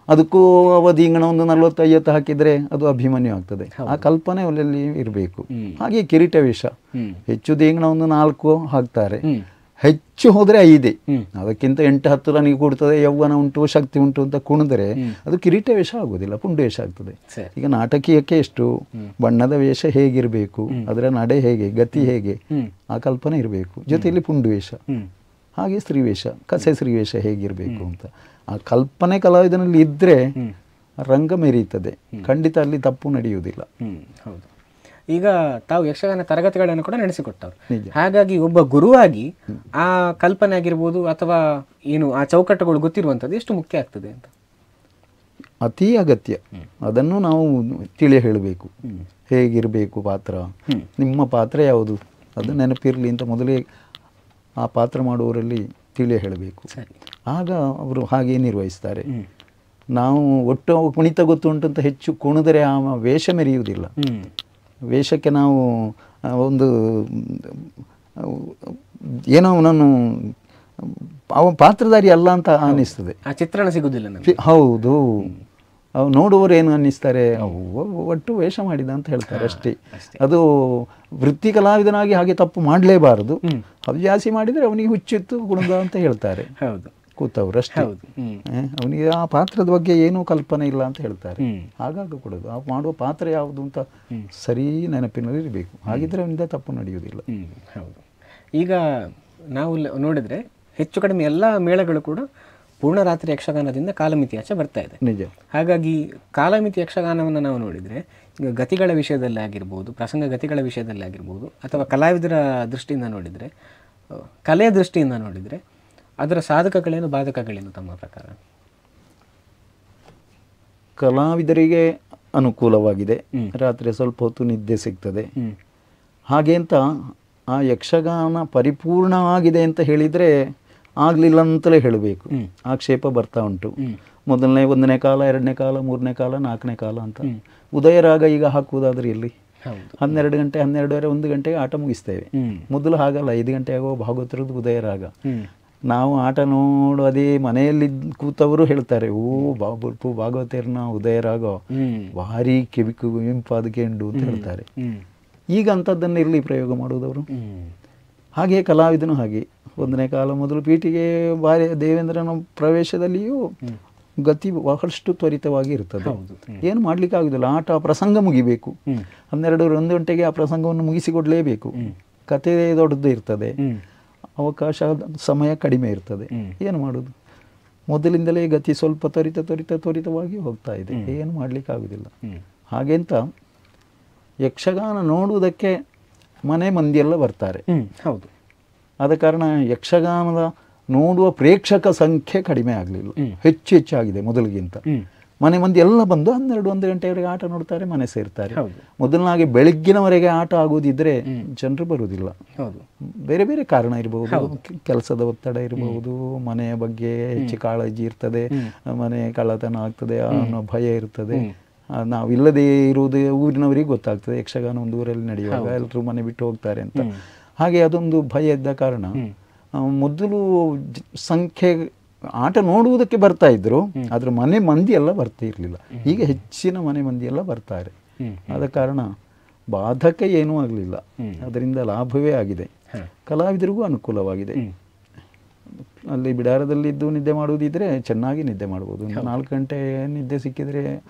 ಅದಕ್ಕೂ ಅವ ದೀಂಗಣ ಒಂದು 40-50 ಹಾಕಿದರೆ ಅದು ಅಭಿಮನ್ಯು ಆಗ್ತದೆ. ಆ ಕಲ್ಪನೆ ಅವರಲ್ಲಿ ಇರಬೇಕು. ಹಾಗೆ ಕಿರೀಟ ವೇಷ ಹೆಚ್ಚು ದೀಂಗಣ ಒಂದು 4 ಹಾಕ್ತಾರೆ, ಹೆಚ್ಚು ಹೋದರೆ 5, ಅದಕ್ಕಿಂತ 8-10 ನನಗೆ ಕೊಡ್ತದೆ, ಯೌವನ ಉಂಟು, ಶಕ್ತಿ ಉಂಟು ಅಂತ ಕುಣಿದ್ರೆ ಅದು ಕಿರೀಟ ವೇಷ ಆಗೋದಿಲ್ಲ, ಪುಂಡು ವೇಷ ಆಗ್ತದೆ. ಈಗ ನಾಟಕೀಯಕ್ಕೆ ಎಷ್ಟು ಬಣ್ಣದ ವೇಷ ಹೇಗಿರಬೇಕು, ಅದರ ನಡೆ ಹೇಗೆ, ಗತಿ ಹೇಗೆ, ಆ ಕಲ್ಪನೆ ಇರಬೇಕು. ಜೊತೆಯಲ್ಲಿ ಪುಂಡು ವೇಷ, ಹಾಗೆ ಸ್ತ್ರೀವೇಷ, ಕಸೆ ಸ್ತ್ರೀವೇಷ ಹೇಗಿರಬೇಕು ಅಂತ ಆ ಕಲ್ಪನೆ ಕಲಾವಿದನಲ್ಲಿ ಇದ್ದರೆ ರಂಗ ಮೆರೀತದೆ. ಖಂಡಿತ ಅಲ್ಲಿ ತಪ್ಪು ನಡೆಯುವುದಿಲ್ಲ. ಹೌದು. ಈಗ ತಾವು ಯಕ್ಷಗಾನ ತರಗತಿಗಳನ್ನು ಕೂಡ ನಡೆಸಿಕೊಟ್ಟವ್ರು. ಹಾಗಾಗಿ ಒಬ್ಬ ಗುರುವಾಗಿ ಆ ಕಲ್ಪನೆ ಆಗಿರ್ಬೋದು ಅಥವಾ ಏನು ಆ ಚೌಕಟ್ಟುಗಳು ಗೊತ್ತಿರುವಂಥದ್ದು ಎಷ್ಟು ಮುಖ್ಯ ಆಗ್ತದೆ ಅಂತ? ಅತೀ ಅಗತ್ಯ. ಅದನ್ನು ನಾವು ತಿಳಿ ಹೇಳಬೇಕು. ಹೇಗಿರಬೇಕು ಪಾತ್ರ, ನಿಮ್ಮ ಪಾತ್ರ ಯಾವುದು, ಅದು ನೆನಪಿರಲಿ ಅಂತ ಮೊದಲೇ ಆ ಪಾತ್ರ ಮಾಡುವವರಲ್ಲಿ ತಿಳಿ ಹೇಳಬೇಕು. ಆಗ ಅವರು ಹಾಗೆ ನಿರ್ವಹಿಸ್ತಾರೆ. ನಾವು ಒಟ್ಟು ಕುಣಿತ ಗೊತ್ತುಂಟು ಅಂತ ಹೆಚ್ಚು ಕುಣಿದರೆ ಆ ವೇಷ ಮೆರೆಯುವುದಿಲ್ಲ. ವೇಷಕ್ಕೆ ನಾವು ಒಂದು ಏನೋ ಅವನನ್ನು ಅವ ಪಾತ್ರಧಾರಿ ಅಲ್ಲ ಅಂತ ಅನ್ನಿಸ್ತದೆ, ಆ ಚಿತ್ರಣ ಸಿಗುವುದಿಲ್ಲ ನಮಗೆ. ಹೌದು, ಅವು ನೋಡುವವರು ಏನು ಅನ್ನಿಸ್ತಾರೆ, ಒಟ್ಟು ವೇಷ ಮಾಡಿದ ಅಂತ ಹೇಳ್ತಾರೆ ಅಷ್ಟೇ. ಅದು ವೃತ್ತಿ ಕಲಾವಿದನಾಗಿ ಹಾಗೆ ತಪ್ಪು ಮಾಡಲೇಬಾರದು. ಹವ್ಯಾಸಿ ಮಾಡಿದರೆ ಅವನಿಗೆ ಹುಚ್ಚಿತ್ತು ಕುಣಿದ ಅಂತ ಹೇಳ್ತಾರೆ. ಹೌದು, ಕೂತವ್ರು ಅಷ್ಟೇ. ಅವನಿಗೆ ಆ ಪಾತ್ರದ ಬಗ್ಗೆ ಏನೂ ಕಲ್ಪನೆ ಇಲ್ಲ ಅಂತ ಹೇಳ್ತಾರೆ. ಹಾಗಾಗಿ ಕೊಡೋದು ಆ ಮಾಡುವ ಪಾತ್ರ ಯಾವುದು ಅಂತ ಸರಿ ನೆನಪಿನಲ್ಲಿ ಇರಬೇಕು. ಹಾಗಿದ್ರೆ ಅವನಿಂದ ತಪ್ಪು ನಡೆಯುವುದಿಲ್ಲ. ಹೌದು. ಈಗ ನಾವು ನೋಡಿದ್ರೆ ಹೆಚ್ಚು ಕಡಿಮೆ ಎಲ್ಲ ಮೇಳಗಳು ಕೂಡ ಪೂರ್ಣರಾತ್ರಿ ಯಕ್ಷಗಾನದಿಂದ ಕಾಲಮಿತಿ ಆಚೆ ಬರ್ತಾ ಇದೆ. ನಿಜ. ಹಾಗಾಗಿ ಕಾಲಮಿತಿ ಯಕ್ಷಗಾನವನ್ನು ನಾವು ನೋಡಿದರೆ ಈಗ ಗತಿಗಳ ವಿಷಯದಲ್ಲಿ ಆಗಿರ್ಬೋದು, ಪ್ರಸಂಗ ಗತಿಗಳ ವಿಷಯದಲ್ಲಿ ಆಗಿರ್ಬೋದು, ಅಥವಾ ಕಲಾವಿದರ ದೃಷ್ಟಿಯಿಂದ ನೋಡಿದರೆ, ಕಲೆಯ ದೃಷ್ಟಿಯಿಂದ ನೋಡಿದರೆ ಅದರ ಸಾಧಕಗಳೇನು ಬಾಧಕಗಳೇನು ತಮ್ಮ ಪ್ರಕಾರ? ಕಲಾವಿದರಿಗೆ ಅನುಕೂಲವಾಗಿದೆ, ರಾತ್ರಿ ಸ್ವಲ್ಪ ಹೊತ್ತು ನಿದ್ದೆ ಸಿಗ್ತದೆ. ಹಾಗೆ ಅಂತ ಆ ಯಕ್ಷಗಾನ ಪರಿಪೂರ್ಣವಾಗಿದೆ ಅಂತ ಹೇಳಿದರೆ ಆಗಲಿಲ್ಲ ಅಂತಲೇ ಹೇಳಬೇಕು. ಆಕ್ಷೇಪ ಬರ್ತಾ ಉಂಟು. ಮೊದಲನೇ 1ನೇ ಕಾಲ, 2ನೇ ಕಾಲ, 3ನೇ ಕಾಲ, 4ನೇ ಕಾಲ ಅಂತ. ಉದಯರಾಗ ಈಗ ಹಾಕುವುದಾದ್ರೆ ಎಲ್ಲಿ? 12 ಗಂಟೆ, 12:30, 1 ಗಂಟೆಗೆ ಆಟ ಮುಗಿಸ್ತೇವೆ. ಮೊದಲು ಹಾಗಲ್ಲ, 5 ಗಂಟೆ ಆಗೋ ಭಾಗವತರದ್ದು ಉದಯರಾಗ. ನಾವು ಆಟ ನೋಡೋದೇ ಮನೆಯಲ್ಲಿ ಕೂತವರು ಹೇಳ್ತಾರೆ, ಓ ಬಾಬುಲ್ಪು ಭಾಗವತರ್ನ ಉದಯರಾಗ ಭಾರಿ ಕಿವಿಕು ಇಂಪಾದ ಕೆಂಡು ಅಂತ ಹೇಳ್ತಾರೆ. ಈಗ ಅಂಥದ್ದನ್ನು ಇರಲಿ ಪ್ರಯೋಗ ಮಾಡುವುದವರು. ಹಾಗೆ ಕಲಾವಿದನು ಹಾಗೆ 1ನೇ ಕಾಲ ಮೊದಲು ಪೀಠಿಗೆ ಭಾರಿ ದೇವೇಂದ್ರನ ಪ್ರವೇಶದಲ್ಲಿಯೂ ಗತಿ ಬಹಳಷ್ಟು ತ್ವರಿತವಾಗಿ ಇರ್ತದೆ. ಏನು ಮಾಡ್ಲಿಕ್ಕೆ ಆಗುದಿಲ್ಲ. ಆಟ ಪ್ರಸಂಗ ಮುಗಿಬೇಕು. 12, 1 ಗಂಟೆಗೆ ಆ ಪ್ರಸಂಗವನ್ನು ಮುಗಿಸಿಕೊಡ್ಲೇಬೇಕು. ಕತೆ ದೊಡ್ಡದು ಇರ್ತದೆ, ಅವಕಾಶ ಸಮಯ ಕಡಿಮೆ ಇರ್ತದೆ. ಏನು ಮಾಡೋದು? ಮೊದಲಿಂದಲೇ ಗತಿ ಸ್ವಲ್ಪ ತ್ವರಿತವಾಗಿ ಹೋಗ್ತಾ ಇದೆ. ಏನು ಮಾಡ್ಲಿಕ್ಕೆ ಆಗುದಿಲ್ಲ. ಹಾಗೆಂತ ಯಕ್ಷಗಾನ ನೋಡುವುದಕ್ಕೆ ಮನೆ ಮಂದಿಯೆಲ್ಲ ಬರ್ತಾರೆ. ಹೌದು. ಆದ ಕಾರಣ ಯಕ್ಷಗಾನದ ನೋಡುವ ಪ್ರೇಕ್ಷಕ ಸಂಖ್ಯೆ ಕಡಿಮೆ ಆಗಲಿಲ್ಲ, ಹೆಚ್ಚಾಗಿದೆ ಮೊದಲಿಗಿಂತ. ಮನೆ ಮಂದಿ ಎಲ್ಲ ಬಂದು 12, 1 ಗಂಟೆವರೆಗೆ ಆಟ ನೋಡ್ತಾರೆ, ಮನೆ ಸೇರ್ತಾರೆ. ಮೊದಲನಾಗಿ ಬೆಳಗ್ಗಿನವರೆಗೆ ಆಟ ಆಗೋದಿದ್ರೆ ಜನರು ಬರುವುದಿಲ್ಲ. ಬೇರೆ ಬೇರೆ ಕಾರಣ ಇರಬಹುದು, ಕೆಲಸದ ಒತ್ತಡ ಇರಬಹುದು, ಮನೆಯ ಬಗ್ಗೆ ಹೆಚ್ಚು ಕಾಳಜಿ ಇರ್ತದೆ, ಮನೆ ಕಳ್ಳತನ ಆಗ್ತದೆ ಅನ್ನೋ ಭಯ ಇರ್ತದೆ. ನಾವಿಲ್ಲದೆ ಇರುವುದು ಊರಿನವರಿಗೆ ಗೊತ್ತಾಗ್ತದೆ. ಯಕ್ಷಗಾನ ಒಂದು ಊರಲ್ಲಿ ನಡೆಯುವಾಗ ಎಲ್ಲರೂ ಮನೆ ಬಿಟ್ಟು ಹೋಗ್ತಾರೆ ಅಂತ. ಹಾಗೆ ಅದೊಂದು ಭಯ ಇದ್ದ ಕಾರಣ ಮೊದಲು ಸಂಖ್ಯೆ ಆಟ ನೋಡುವುದಕ್ಕೆ ಬರ್ತಾ ಇದ್ರು, ಆದ್ರೆ ಮನೆ ಮಂದಿ ಎಲ್ಲ ಬರ್ತಾ ಇರಲಿಲ್ಲ. ಈಗ ಹೆಚ್ಚಿನ ಮನೆ ಮಂದಿ ಎಲ್ಲ ಬರ್ತಾರೆ. ಆದ ಕಾರಣ ಬಾಧಕ ಏನೂ ಆಗಲಿಲ್ಲ, ಅದರಿಂದ ಲಾಭವೇ ಆಗಿದೆ. ಕಲಾವಿದರಿಗೂ ಅನುಕೂಲವಾಗಿದೆ. ಅಲ್ಲಿ ಬಿಡಾರದಲ್ಲಿದ್ದು ನಿದ್ದೆ ಮಾಡುವುದಿದ್ರೆ ಚೆನ್ನಾಗಿ ನಿದ್ದೆ ಮಾಡ್ಬೋದು. 4 ಗಂಟೆ ನಿದ್ದೆ ಸಿಕ್ಕಿದರೆ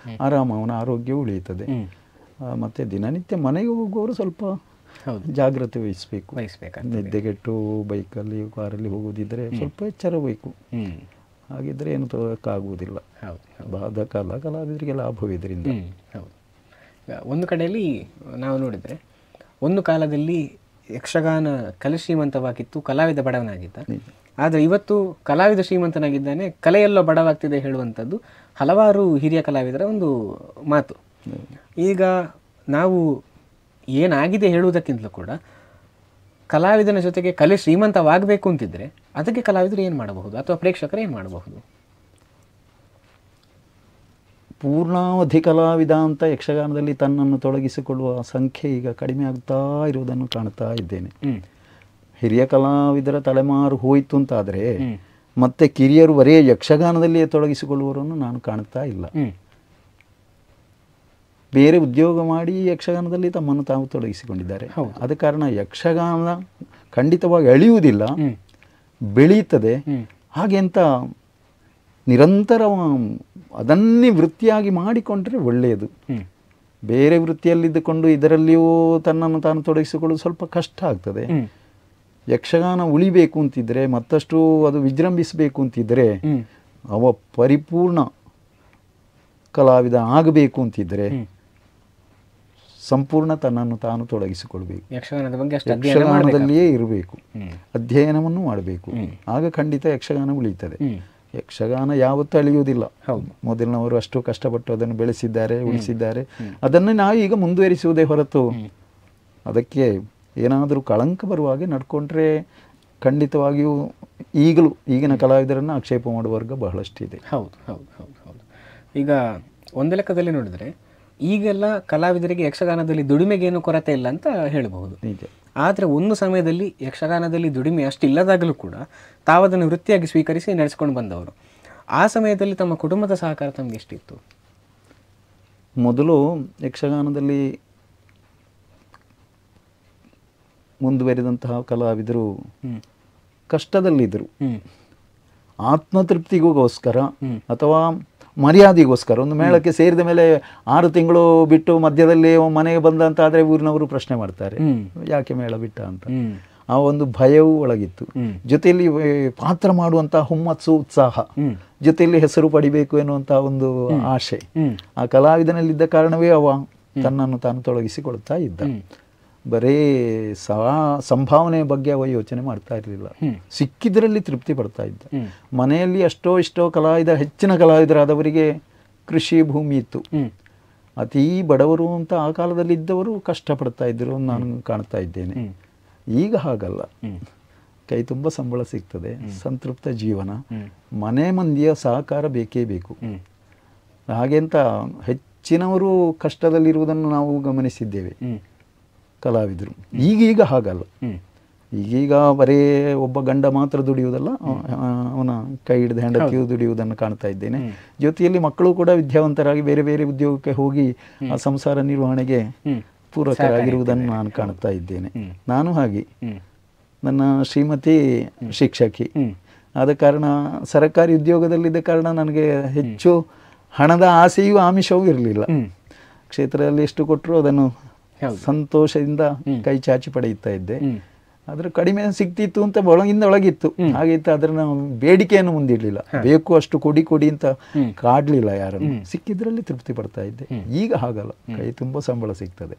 ಆರಾಮ, ಅವನ ಆರೋಗ್ಯ ಉಳಿಯುತ್ತದೆ. ಮತ್ತೆ ದಿನನಿತ್ಯ ಮನೆಗೆ ಹೋಗುವವರು ಸ್ವಲ್ಪ ಜಾಗ್ರತೆ ವಹಿಸಬೇಕು. ನಿದ್ದೆಗೆಟ್ಟು ಬೈಕಲ್ಲಿ ಕಾರಲ್ಲಿ ಹೋಗುವುದಿದ್ರೆ ಸ್ವಲ್ಪ ಎಚ್ಚರಬೇಕು. ಹಾಗಿದ್ರೆ ಏನು ತಗೋಕ್ಕಾಗುವುದಿಲ್ಲ. ಬಾಧಕ ಅಲ್ಲ, ಕಲಾವಿದರಿಗೆ ಲಾಭವೇ ಇದರಿಂದ. ಒಂದು ಕಡೆಯಲ್ಲಿ ನಾವು ನೋಡಿದರೆ ಒಂದು ಕಾಲದಲ್ಲಿ ಯಕ್ಷಗಾನ ಕಲೆ ಶ್ರೀಮಂತವಾಗಿತ್ತು, ಕಲಾವಿದ ಬಡವನಾಗಿದ್ದ. ಆದರೆ ಇವತ್ತು ಕಲಾವಿದ ಶ್ರೀಮಂತನಾಗಿದ್ದಾನೆ, ಕಲೆಯೆಲ್ಲೋ ಬಡವಾಗ್ತಿದೆ ಹೇಳುವಂಥದ್ದು ಹಲವಾರು ಹಿರಿಯ ಕಲಾವಿದರ ಒಂದು ಮಾತು. ಈಗ ನಾವು ಏನಾಗಿದೆ ಹೇಳುವುದಕ್ಕಿಂತಲೂ ಕೂಡ ಕಲಾವಿದನ ಜೊತೆಗೆ ಕಲೆ ಶ್ರೀಮಂತವಾಗಬೇಕು ಅಂತಿದ್ರೆ ಅದಕ್ಕೆ ಕಲಾವಿದರು ಏನು ಮಾಡಬಹುದು ಅಥವಾ ಪ್ರೇಕ್ಷಕರು ಏನು ಮಾಡಬಹುದು? ಪೂರ್ಣಾವಧಿ ಕಲಾವಿದ ಅಂತ ಯಕ್ಷಗಾನದಲ್ಲಿ ತನ್ನನ್ನು ತೊಡಗಿಸಿಕೊಳ್ಳುವ ಸಂಖ್ಯೆ ಈಗ ಕಡಿಮೆ ಆಗ್ತಾ ಇರುವುದನ್ನು ಕಾಣ್ತಾ ಇದ್ದೇನೆ. ಹಿರಿಯ ಕಲಾವಿದರ ತಲೆಮಾರು ಹೋಯಿತು ಅಂತಾದರೆ ಮತ್ತೆ ಕಿರಿಯರು ಬರೇ ಯಕ್ಷಗಾನದಲ್ಲಿಯೇ ತೊಡಗಿಸಿಕೊಳ್ಳುವವರನ್ನು ನಾನು ಕಾಣ್ತಾ ಇಲ್ಲ. ಬೇರೆ ಉದ್ಯೋಗ ಮಾಡಿ ಯಕ್ಷಗಾನದಲ್ಲಿ ತಮ್ಮನ್ನು ತಾವು ತೊಡಗಿಸಿಕೊಂಡಿದ್ದಾರೆ. ಆದ ಕಾರಣ ಯಕ್ಷಗಾನ ಖಂಡಿತವಾಗಿ ಅಳಿಯುವುದಿಲ್ಲ, ಬೆಳೀತದೆ. ಹಾಗೆ ಅಂತ ನಿರಂತರ ಅದನ್ನೇ ವೃತ್ತಿಯಾಗಿ ಮಾಡಿಕೊಂಡ್ರೆ ಒಳ್ಳೆಯದು. ಬೇರೆ ವೃತ್ತಿಯಲ್ಲಿದ್ದುಕೊಂಡು ಇದರಲ್ಲಿಯೂ ತನ್ನನ್ನು ತಾನು ತೊಡಗಿಸಿಕೊಳ್ಳೋದು ಸ್ವಲ್ಪ ಕಷ್ಟ ಆಗ್ತದೆ. ಯಕ್ಷಗಾನ ಉಳಿಬೇಕು ಅಂತಿದ್ರೆ, ಮತ್ತಷ್ಟು ಅದು ವಿಜೃಂಭಿಸಬೇಕು ಅಂತಿದ್ರೆ, ಅವ ಪರಿಪೂರ್ಣ ಕಲಾವಿದ ಆಗಬೇಕು ಅಂತಿದ್ರೆ ಸಂಪೂರ್ಣ ತನ್ನನ್ನು ತಾನು ತೊಡಗಿಸಿಕೊಳ್ಬೇಕು. ಯಕ್ಷಗಾನದಲ್ಲಿಯೇ ಇರಬೇಕು, ಅಧ್ಯಯನವನ್ನು ಮಾಡಬೇಕು. ಆಗ ಖಂಡಿತ ಯಕ್ಷಗಾನ ಉಳಿಯುತ್ತದೆ. ಯಕ್ಷಗಾನ ಯಾವತ್ತೂ ಅಳಿಯುವುದಿಲ್ಲ. ಮೊದಲಿನವರು ಅಷ್ಟು ಕಷ್ಟಪಟ್ಟು ಅದನ್ನು ಬೆಳೆಸಿದ್ದಾರೆ, ಉಳಿಸಿದ್ದಾರೆ. ಅದನ್ನು ನಾವು ಈಗ ಮುಂದುವರಿಸುವುದೇ ಹೊರತು ಅದಕ್ಕೆ ಏನಾದರೂ ಕಳಂಕ ಬರುವ ಹಾಗೆ ನಡ್ಕೊಂಡ್ರೆ ಖಂಡಿತವಾಗಿಯೂ ಈಗಿನ ಕಲಾವಿದರನ್ನು ಆಕ್ಷೇಪ ಮಾಡುವ ವರ್ಗ ಬಹಳಷ್ಟಿದೆ. ಹೌದು ಹೌದು ಹೌದು ಹೌದು. ಈಗ ಒಂದು ಲೆಕ್ಕದಲ್ಲಿ ನೋಡಿದ್ರೆ ಈಗೆಲ್ಲ ಕಲಾವಿದರಿಗೆ ಯಕ್ಷಗಾನದಲ್ಲಿ ದುಡಿಮೆಗೇನು ಕೊರತೆ ಇಲ್ಲ ಅಂತ ಹೇಳಬಹುದು. ನಿಜ. ಆದರೆ ಒಂದು ಸಮಯದಲ್ಲಿ ಯಕ್ಷಗಾನದಲ್ಲಿ ದುಡಿಮೆ ಅಷ್ಟಿಲ್ಲದಾಗಲೂ ಕೂಡ ತಾವದನ್ನು ವೃತ್ತಿಯಾಗಿ ಸ್ವೀಕರಿಸಿ ನಡೆಸ್ಕೊಂಡು ಬಂದವರು. ಆ ಸಮಯದಲ್ಲಿ ತಮ್ಮ ಕುಟುಂಬದ ಸಹಕಾರ ತಮಗೆ ಎಷ್ಟಿತ್ತು? ಮೊದಲು ಯಕ್ಷಗಾನದಲ್ಲಿ ಮುಂದುವರಿದಂತಹ ಕಲಾವಿದರು ಕಷ್ಟದಲ್ಲಿದ್ದರು. ಆತ್ಮತೃಪ್ತಿಗೋಸ್ಕರ ಅಥವಾ ಮರ್ಯಾದೆಗೋಸ್ಕರ ಒಂದು ಮೇಳಕ್ಕೆ ಸೇರಿದ ಮೇಲೆ 6 ತಿಂಗಳು ಬಿಟ್ಟು ಮಧ್ಯದಲ್ಲಿ ಮನೆಗೆ ಬಂದಂತ ಆದರೆ ಊರಿನವರು ಪ್ರಶ್ನೆ ಮಾಡ್ತಾರೆ, ಯಾಕೆ ಮೇಳ ಬಿಟ್ಟ ಅಂತ. ಆ ಒಂದು ಭಯವೂ ಒಳಗಿತ್ತು. ಜೊತೆಯಲ್ಲಿ ಪಾತ್ರ ಮಾಡುವಂತಹ ಹುಮ್ಮಸ್ಸು, ಉತ್ಸಾಹ, ಜೊತೆಯಲ್ಲಿ ಹೆಸರು ಪಡಿಬೇಕು ಎನ್ನುವಂತಹ ಒಂದು ಆಶೆ ಆ ಕಲಾವಿದನಲ್ಲಿದ್ದ ಕಾರಣವೇ ಅವ ತನ್ನನ್ನು ತಾನು ತೊಡಗಿಸಿಕೊಳ್ತಾ ಇದ್ದ. ಬರೇ ಸಂಭಾವನೆಯ ಬಗ್ಗೆ ಅವ ಯೋಚನೆ ಮಾಡ್ತಾ ಇರಲಿಲ್ಲ. ಸಿಕ್ಕಿದ್ರಲ್ಲಿ ತೃಪ್ತಿ ಪಡ್ತಾ ಇದ್ದ. ಮನೆಯಲ್ಲಿ ಎಷ್ಟೋ ಹೆಚ್ಚಿನ ಕಲಾವಿದರಾದವರಿಗೆ ಕೃಷಿ ಭೂಮಿ ಇತ್ತು. ಅತೀ ಬಡವರು ಅಂತ ಆ ಕಾಲದಲ್ಲಿ ಇದ್ದವರು ಕಷ್ಟಪಡ್ತಾ ಇದ್ದರು, ನಾನು ಕಾಣ್ತಾ ಇದ್ದೇನೆ. ಈಗ ಹಾಗಲ್ಲ. ಕೈ ತುಂಬ ಸಂಬಳ ಸಿಗ್ತದೆ, ಸಂತೃಪ್ತ ಜೀವನ, ಮನೆ ಮಂದಿಯ ಸಹಕಾರ ಬೇಕೇ ಬೇಕು. ಹಾಗೆಂತ ಹೆಚ್ಚಿನವರು ಕಷ್ಟದಲ್ಲಿರುವುದನ್ನು ನಾವು ಗಮನಿಸಿದ್ದೇವೆ ಕಲಾವಿದರು. ಈಗೀಗ ಹಾಗಲ್ಲ. ಈಗೀಗ ಬರೀ ಒಬ್ಬ ಗಂಡ ಮಾತ್ರ ದುಡಿಯುವುದಲ್ಲ, ಅವನ ಕೈ ಹಿಡಿದ ಹೆಂಡತಿಯು ದುಡಿಯುವುದನ್ನು ಕಾಣ್ತಾ ಇದ್ದೇನೆ. ಜೊತೆಯಲ್ಲಿ ಮಕ್ಕಳು ಕೂಡ ವಿದ್ಯಾವಂತರಾಗಿ ಬೇರೆ ಬೇರೆ ಉದ್ಯೋಗಕ್ಕೆ ಹೋಗಿ ಆ ಸಂಸಾರ ನಿರ್ವಹಣೆಗೆ ಪೂರಕರಾಗಿರುವುದನ್ನು ನಾನು ಕಾಣ್ತಾ ಇದ್ದೇನೆ. ನಾನು ಹಾಗೆ, ನನ್ನ ಶ್ರೀಮತಿ ಶಿಕ್ಷಕಿ ಆದ ಕಾರಣ, ಸರ್ಕಾರಿ ಉದ್ಯೋಗದಲ್ಲಿದ್ದ ಕಾರಣ ನನಗೆ ಹೆಚ್ಚು ಹಣದ ಆಸೆಯೂ ಆಮಿಷವೂ ಇರಲಿಲ್ಲ. ಕ್ಷೇತ್ರದಲ್ಲಿ ಎಷ್ಟು ಕೊಟ್ಟರು ಅದನ್ನು ಸಂತೋಷದಿಂದ ಕೈ ಚಾಚಿ ಪಡೆಯುತ್ತಾ ಇದ್ದೆ. ಆದ್ರೆ ಕಡಿಮೆ ಸಿಗ್ತಿತ್ತು ಅಂತ ಒಳಗಿತ್ತು. ಹಾಗಿತ್ತು, ಅದರ ಬೇಡಿಕೆಯನ್ನು ಮುಂದಿಡ್ಲಿಲ್ಲ. ಬೇಕು ಅಷ್ಟು ಕೊಡಿ ಅಂತ ಕಾಡ್ಲಿಲ್ಲ ಯಾರನ್ನು. ಸಿಕ್ಕಿದ್ರಲ್ಲಿ ತೃಪ್ತಿ ಪಡ್ತಾ ಇದ್ದೆ. ಈಗ ಹಾಗಲ್ಲ, ಕೈ ತುಂಬ ಸಂಬಳ ಸಿಗ್ತದೆ.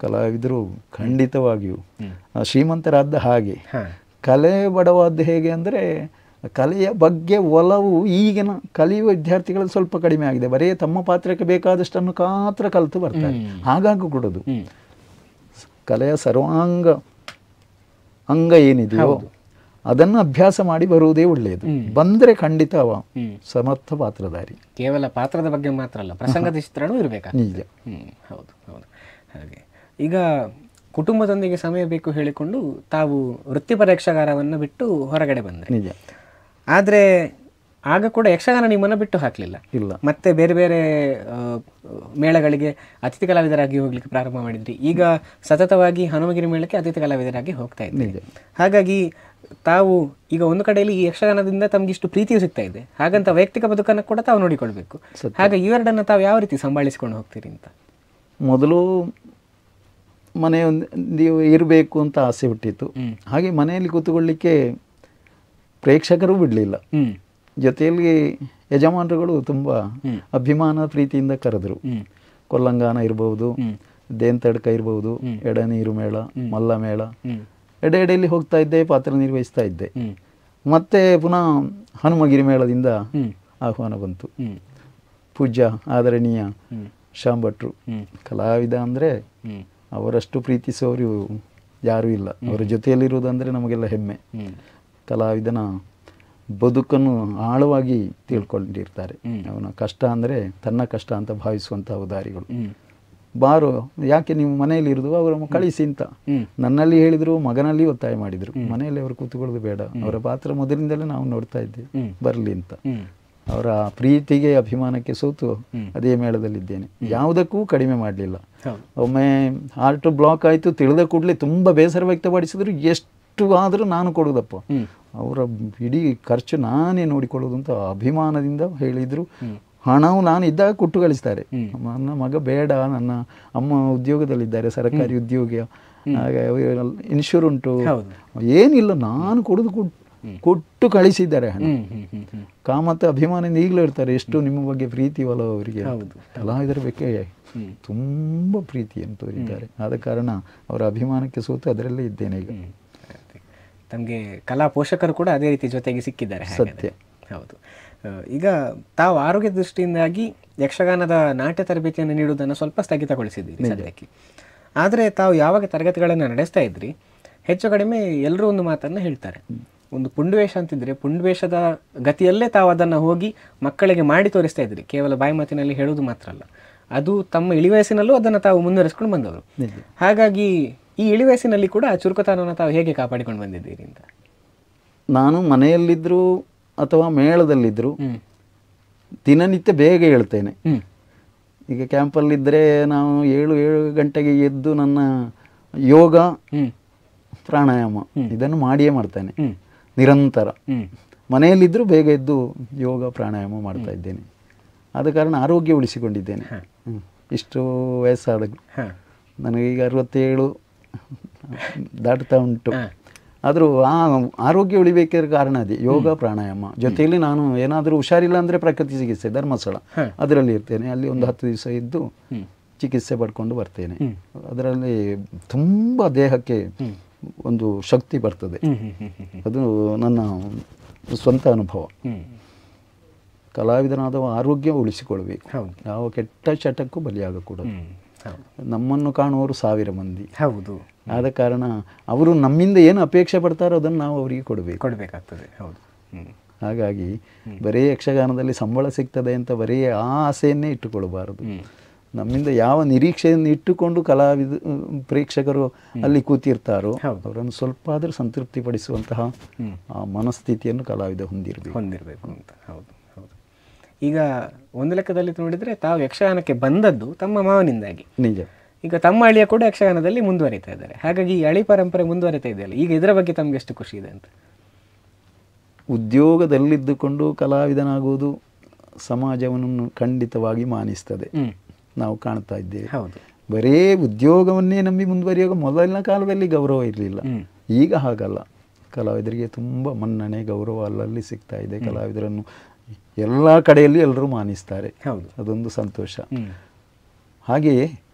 ಕಲಾವಿದರು ಖಂಡಿತವಾಗಿಯೂ ಶ್ರೀಮಂತರಾದ ಹಾಗೆ, ಕಲೆ ಬಡವಾದ ಹೇಗೆ ಅಂದರೆ ಕಲೆಯ ಬಗ್ಗೆ ಒಲವು ಈಗಿನ ಕಲಿಯುವ ವಿದ್ಯಾರ್ಥಿಗಳಲ್ಲಿ ಸ್ವಲ್ಪ ಕಡಿಮೆ ಆಗಿದೆ. ಬರೀ ತಮ್ಮ ಪಾತ್ರಕ್ಕೆ ಬೇಕಾದಷ್ಟನ್ನು ಮಾತ್ರ ಕಲಿತು ಬರ್ತಾರೆ. ಹಾಗಾಗಿ ಕೊಡೋದು ಕಲೆಯ ಸರ್ವಾಂಗ ಅಂಗ ಏನಿದೆಯೋ ಅದನ್ನು ಅಭ್ಯಾಸ ಮಾಡಿ ಬರುವುದೇ ಒಳ್ಳೆಯದು. ಬಂದರೆ ಖಂಡಿತ ಅವ ಸಮರ್ಥ ಪಾತ್ರಧಾರಿ. ಕೇವಲ ಪಾತ್ರದ ಬಗ್ಗೆ ಮಾತ್ರ ಅಲ್ಲ, ಪ್ರಸಂಗದ ಚಿತ್ರಣವೂ ಇರಬೇಕು. ನಿಜ. ಹೌದು ಹೌದು. ಹಾಗೆ ಈಗ ಕುಟುಂಬದೊಂದಿಗೆ ಸಮಯ ಬೇಕು ಹೇಳಿಕೊಂಡು ತಾವು ವೃತ್ತಿಪರ ಯಕ್ಷಗಾನವನ್ನು ಬಿಟ್ಟು ಹೊರಗಡೆ ಬಂದರೆ. ನಿಜ. ಆದರೆ ಆಗ ಕೂಡ ಯಕ್ಷಗಾನ ನಿಮ್ಮನ್ನು ಬಿಟ್ಟು ಹಾಕಲಿಲ್ಲ. ಇಲ್ಲ. ಮತ್ತೆ ಬೇರೆ ಬೇರೆ ಮೇಳಗಳಿಗೆ ಅತಿಥಿ ಕಲಾವಿದರಾಗಿ ಹೋಗ್ಲಿಕ್ಕೆ ಪ್ರಾರಂಭ ಮಾಡಿದ್ರಿ. ಈಗ ಸತತವಾಗಿ ಹನುಮಗಿರಿ ಮೇಳಕ್ಕೆ ಅತಿಥಿ ಕಲಾವಿದರಾಗಿ ಹೋಗ್ತಾ ಇದ್ದೀರಿ. ಹಾಗಾಗಿ ತಾವು ಈಗ ಒಂದು ಕಡೆಯಲ್ಲಿ ಈ ಯಕ್ಷಗಾನದಿಂದ ತಮ್ಗೆ ಇಷ್ಟು ಪ್ರೀತಿಯೂ ಸಿಗ್ತಾ ಇದೆ, ಹಾಗಂತ ವೈಯಕ್ತಿಕ ಬದುಕನ್ನು ಕೂಡ ತಾವು ನೋಡಿಕೊಳ್ಬೇಕು. ಹಾಗೆ ಇವೆರಡನ್ನು ತಾವು ಯಾವ ರೀತಿ ಸಂಭಾಳಿಸಿಕೊಂಡು ಹೋಗ್ತೀರಿ ಅಂತ? ಮೊದಲು ಮನೆಯೊಂದು ಇರಬೇಕು ಅಂತ ಆಸೆ ಹುಟ್ಟಿತ್ತು. ಹಾಗೆ ಮನೆಯಲ್ಲಿ ಕೂತುಕೊಳ್ಳಿಕ್ಕೆ ಪ್ರೇಕ್ಷಕರು ಬಿಡಲಿಲ್ಲ. ಜೊತೆಯಲ್ಲಿ ಯಜಮಾನರುಗಳು ತುಂಬ ಅಭಿಮಾನ ಪ್ರೀತಿಯಿಂದ ಕರೆದರು. ಕೊಲ್ಲಂಗಾನ ಇರಬಹುದು, ದೇಂತಡ್ಕ ಇರಬಹುದು, ಎಡನೀರು ಮೇಳ, ಮಲ್ಲ ಮೇಳ, ಎಡೆಯಲ್ಲಿ ಹೋಗ್ತಾ ಇದ್ದೆ, ಪಾತ್ರ ನಿರ್ವಹಿಸ್ತಾ ಇದ್ದೆ. ಮತ್ತೆ ಪುನಃ ಹನುಮಗಿರಿ ಮೇಳದಿಂದ ಆಹ್ವಾನ ಬಂತು. ಪೂಜ್ಯ ಆದರಣೀಯ ಶಾಂಭಟ್ರು ಕಲಾವಿದ ಅಂದರೆ ಅವರಷ್ಟು ಪ್ರೀತಿಸುವವರು ಯಾರೂ ಇಲ್ಲ. ಅವರ ಜೊತೆಯಲ್ಲಿರುವುದಂದರೆ ನಮಗೆಲ್ಲ ಹೆಮ್ಮೆ. ಕಲಾವಿದನ ಬದುಕನ್ನು ಆಳವಾಗಿ ತಿಳ್ಕೊಂಡಿರ್ತಾರೆ. ಅವನ ಕಷ್ಟ ಅಂದರೆ ತನ್ನ ಕಷ್ಟ ಅಂತ ಭಾವಿಸುವಂತಹ ಉದಾರಿಗಳು. ಬಾರೋ, ಯಾಕೆ ನೀವು ಮನೆಯಲ್ಲಿ ಇರೋದು, ಅವರು ಕಳಿಸಿ ಅಂತ ನನ್ನಲ್ಲಿ ಹೇಳಿದ್ರು, ಮಗನಲ್ಲಿ ಒತ್ತಾಯ ಮಾಡಿದ್ರು. ಮನೆಯಲ್ಲಿ ಅವರು ಕೂತ್ಕೊಳ್ಳೋದು ಬೇಡ, ಅವರ ಪಾತ್ರ ಮೊದಲಿಂದಲೇ ನಾವು ನೋಡ್ತಾ ಇದ್ದೇವೆ, ಬರಲಿ ಅಂತ. ಅವರ ಪ್ರೀತಿಗೆ ಅಭಿಮಾನಕ್ಕೆ ಸೋತು ಅದೇ ಮೇಳದಲ್ಲಿದ್ದೇನೆ. ಯಾವುದಕ್ಕೂ ಕಡಿಮೆ ಮಾಡಲಿಲ್ಲ. ಒಮ್ಮೆ ಹಾರ್ಟ್ ಬ್ಲಾಕ್ ಆಯಿತು ತಿಳಿದ ಕೂಡಲೇ ತುಂಬ ಬೇಸರ ವ್ಯಕ್ತಪಡಿಸಿದ್ರು. ಎಷ್ಟು ಎಷ್ಟು ಆದರೂ ನಾನು ಕೊಡೋದಪ್ಪ, ಅವರ ಇಡೀ ಖರ್ಚು ನಾನೇ ನೋಡಿಕೊಳ್ಳೋದು ಅಂತ ಅಭಿಮಾನದಿಂದ ಹೇಳಿದರು. ಹಣವು ನಾನು ಇದ್ದಾಗ ಕೊಟ್ಟು ಕಳಿಸ್ತಾರೆ. ನನ್ನ ಮಗ ಬೇಡ, ನನ್ನ ಅಮ್ಮ ಉದ್ಯೋಗದಲ್ಲಿದ್ದಾರೆ, ಸರ್ಕಾರಿ ಉದ್ಯೋಗ, ಹಾಗೆ ಇನ್ಶೂರ್ ಉಂಟು, ಏನಿಲ್ಲ, ನಾನು ಕೊಟ್ಟು ಕಳಿಸಿದ್ದಾರೆ ಹಣ. ಕಾಮತ್ತ ಅಭಿಮಾನದಿಂದ ಈಗಲೂ ಇರ್ತಾರೆ. ಎಷ್ಟು ನಿಮ್ಮ ಬಗ್ಗೆ ಪ್ರೀತಿ ಒಲ ಅವರಿಗೆ, ಕಲಾವಿದರ ಬಗ್ಗೆ ತುಂಬ ಪ್ರೀತಿಯನ್ನು ತೋರಿದ್ದಾರೆ. ಆದ ಕಾರಣ ಅವರ ಅಭಿಮಾನಕ್ಕೆ ಸೋತು ಅದರಲ್ಲೇ ಇದ್ದೇನೆ ಈಗ. ತಮಗೆ ಕಲಾ ಪೋಷಕರು ಕೂಡ ಅದೇ ರೀತಿ ಜೊತೆಗೆ ಸಿಕ್ಕಿದ್ದಾರೆ. ಸತ್ಯ. ಹೌದು. ಈಗ ತಾವು ಆರೋಗ್ಯ ದೃಷ್ಟಿಯಿಂದಾಗಿ ಯಕ್ಷಗಾನದ ನಾಟ್ಯ ತರಬೇತಿಯನ್ನು ನೀಡುವುದನ್ನು ಸ್ವಲ್ಪ ಸ್ಥಗಿತಗೊಳಿಸಿದ್ದೀರಿ ಸದ್ಯಕ್ಕೆ. ಆದರೆ ತಾವು ಯಾವಾಗ ತರಗತಿಗಳನ್ನು ನಡೆಸ್ತಾ ಇದ್ರಿ, ಹೆಚ್ಚು ಕಡಿಮೆ ಎಲ್ಲರೂ ಒಂದು ಮಾತನ್ನು ಹೇಳ್ತಾರೆ, ಒಂದು ಪುಂಡುವೇಷ ಅಂತಿದ್ರೆ ಪುಂಡುವೇಷದ ಗತಿಯಲ್ಲೇ ತಾವು ಅದನ್ನು ಹೋಗಿ ಮಕ್ಕಳಿಗೆ ಮಾಡಿ ತೋರಿಸ್ತಾ ಇದ್ರಿ. ಕೇವಲ ಬಾಯಿ ಮಾತಿನಲ್ಲಿ ಹೇಳುವುದು ಮಾತ್ರ ಅಲ್ಲ, ಅದು ತಮ್ಮ ಇಳಿವಯಸ್ಸಿನಲ್ಲೂ ಅದನ್ನು ತಾವು ಮುಂದುವರಿಸ್ಕೊಂಡು ಬಂದವರು. ಹಾಗಾಗಿ ಈ ಇಳಿವಯಸ್ಸಿನಲ್ಲಿ ಕೂಡ ಚುರುಕುತನವನ್ನು ತಾವು ಹೇಗೆ ಕಾಪಾಡಿಕೊಂಡು ಬಂದಿದ್ದೀರಿ ಅಂತ? ನಾನು ಮನೆಯಲ್ಲಿದ್ದರೂ ಅಥವಾ ಮೇಳದಲ್ಲಿದ್ದರೂ ದಿನನಿತ್ಯ ಬೇಗ ಹೇಳ್ತೇನೆ. ಈಗ ಕ್ಯಾಂಪಲ್ಲಿದ್ದರೆ ನಾವು 7 ಗಂಟೆಗೆ ಎದ್ದು ನನ್ನ ಯೋಗ ಪ್ರಾಣಾಯಾಮ ಇದನ್ನು ಮಾಡಿಯೇ ಮಾಡ್ತೇನೆ ನಿರಂತರ. ಮನೆಯಲ್ಲಿದ್ದರೂ ಬೇಗ ಎದ್ದು ಯೋಗ ಪ್ರಾಣಾಯಾಮ ಮಾಡ್ತಾ ಇದ್ದೇನೆ. ಆದ ಕಾರಣ ಆರೋಗ್ಯ ಉಳಿಸಿಕೊಂಡಿದ್ದೇನೆ. ಇಷ್ಟು ವಯಸ್ಸಾದಾಗ ನನಗೀಗ 67 ದಾಟ್ತಾ ಉಂಟು. ಆದರೂ ಆ ಆರೋಗ್ಯ ಉಳಿಬೇಕಾದ ಕಾರಣ ಅದೇ ಯೋಗ ಪ್ರಾಣಾಯಾಮ. ಜೊತೆಯಲ್ಲಿ ನಾನು ಏನಾದರೂ ಹುಷಾರಿಲ್ಲ ಅಂದರೆ ಪ್ರಕೃತಿ ಚಿಕಿತ್ಸೆ ಧರ್ಮಸ್ಥಳ ಅದರಲ್ಲಿ ಇರ್ತೇನೆ. ಅಲ್ಲಿ ಒಂದು 10 ದಿವಸ ಇದ್ದು ಚಿಕಿತ್ಸೆ ಪಡ್ಕೊಂಡು ಬರ್ತೇನೆ. ಅದರಲ್ಲಿ ತುಂಬ ದೇಹಕ್ಕೆ ಒಂದು ಶಕ್ತಿ ಬರ್ತದೆ. ಅದು ನನ್ನ ಸ್ವಂತ ಅನುಭವ. ಕಲಾವಿದನಾದವ ಆರೋಗ್ಯ ಉಳಿಸಿಕೊಳ್ಬೇಕು, ಯಾವ ಕೆಟ್ಟ ಚಟಕ್ಕೂ ಬಲಿಯಾಗಕೂಡದು. ನಮ್ಮನ್ನು ಕಾಣುವವರು 1000 ಮಂದಿ. ಹೌದು. ಆದ ಕಾರಣ ಅವರು ನಮ್ಮಿಂದ ಏನು ಅಪೇಕ್ಷೆ ಪಡ್ತಾರೋ ಅದನ್ನು ನಾವು ಅವರಿಗೆ ಕೊಡಬೇಕಾಗ್ತದೆ. ಹೌದು. ಹಾಗಾಗಿ ಬರೀ ಯಕ್ಷಗಾನದಲ್ಲಿ ಸಂಬಳ ಸಿಗ್ತದೆ ಅಂತ ಬರೀ ಆ ಆಸೆಯನ್ನೇ ಇಟ್ಟುಕೊಳ್ಬಾರದು. ನಮ್ಮಿಂದ ಯಾವ ನಿರೀಕ್ಷೆಯನ್ನು ಇಟ್ಟುಕೊಂಡು ಪ್ರೇಕ್ಷಕರು ಅಲ್ಲಿ ಕೂತಿರ್ತಾರೋ ಅವರನ್ನು ಸ್ವಲ್ಪ ಆದರೂ ಸಂತೃಪ್ತಿ ಪಡಿಸುವಂತಹ ಆ ಮನಸ್ಥಿತಿಯನ್ನು ಕಲಾವಿದ ಹೊಂದಿರಬೇಕು ಅಂತ. ಹೌದು ಹೌದು. ಈಗ ಒಂದು ಲೆಕ್ಕದಲ್ಲಿ ನೋಡಿದರೆ ತಾವು ಯಕ್ಷಗಾನಕ್ಕೆ ಬಂದದ್ದು ತಮ್ಮ ಮಾವನಿಂದಾಗಿ. ನಿಜ. ಈಗ ತಮ್ಮ ಅಳಿಯ ಕೂಡ ಯಕ್ಷಗಾನದಲ್ಲಿ ಮುಂದುವರಿತಾ ಇದ್ದಾರೆ. ಹಾಗಾಗಿ ಈ ಅಳಿ ಪರಂಪರೆ ಮುಂದುವರಿತಾ ಇದೆಯಲ್ಲ, ಈಗ ಇದರ ಬಗ್ಗೆ ತಮ್ಗೆ ಎಷ್ಟು ಖುಷಿ ಇದೆ ಅಂತ? ಉದ್ಯೋಗದಲ್ಲಿದ್ದುಕೊಂಡು ಕಲಾವಿದನಾಗುವುದು ಸಮಾಜವನ್ನು ಖಂಡಿತವಾಗಿ ಮಾನಿಸ್ತದೆ. ನಾವು ಕಾಣ್ತಾ ಇದ್ದೇವೆ. ಬರೇ ಉದ್ಯೋಗವನ್ನೇ ನಂಬಿ ಮುಂದುವರಿಯುವಾಗ ಮೊದಲಿನ ಕಾಲದಲ್ಲಿ ಗೌರವ ಇರಲಿಲ್ಲ. ಈಗ ಹಾಗಲ್ಲ. ಕಲಾವಿದರಿಗೆ ತುಂಬ ಮನ್ನಣೆ ಗೌರವ ಅಲ್ಲಲ್ಲಿ ಸಿಗ್ತಾ ಇದೆ. ಕಲಾವಿದರನ್ನು ಎಲ್ಲ ಕಡೆಯಲ್ಲಿ ಎಲ್ಲರೂ ಮಾನಿಸ್ತಾರೆ. ಅದೊಂದು ಸಂತೋಷ. ಹಾಗೆಯೇ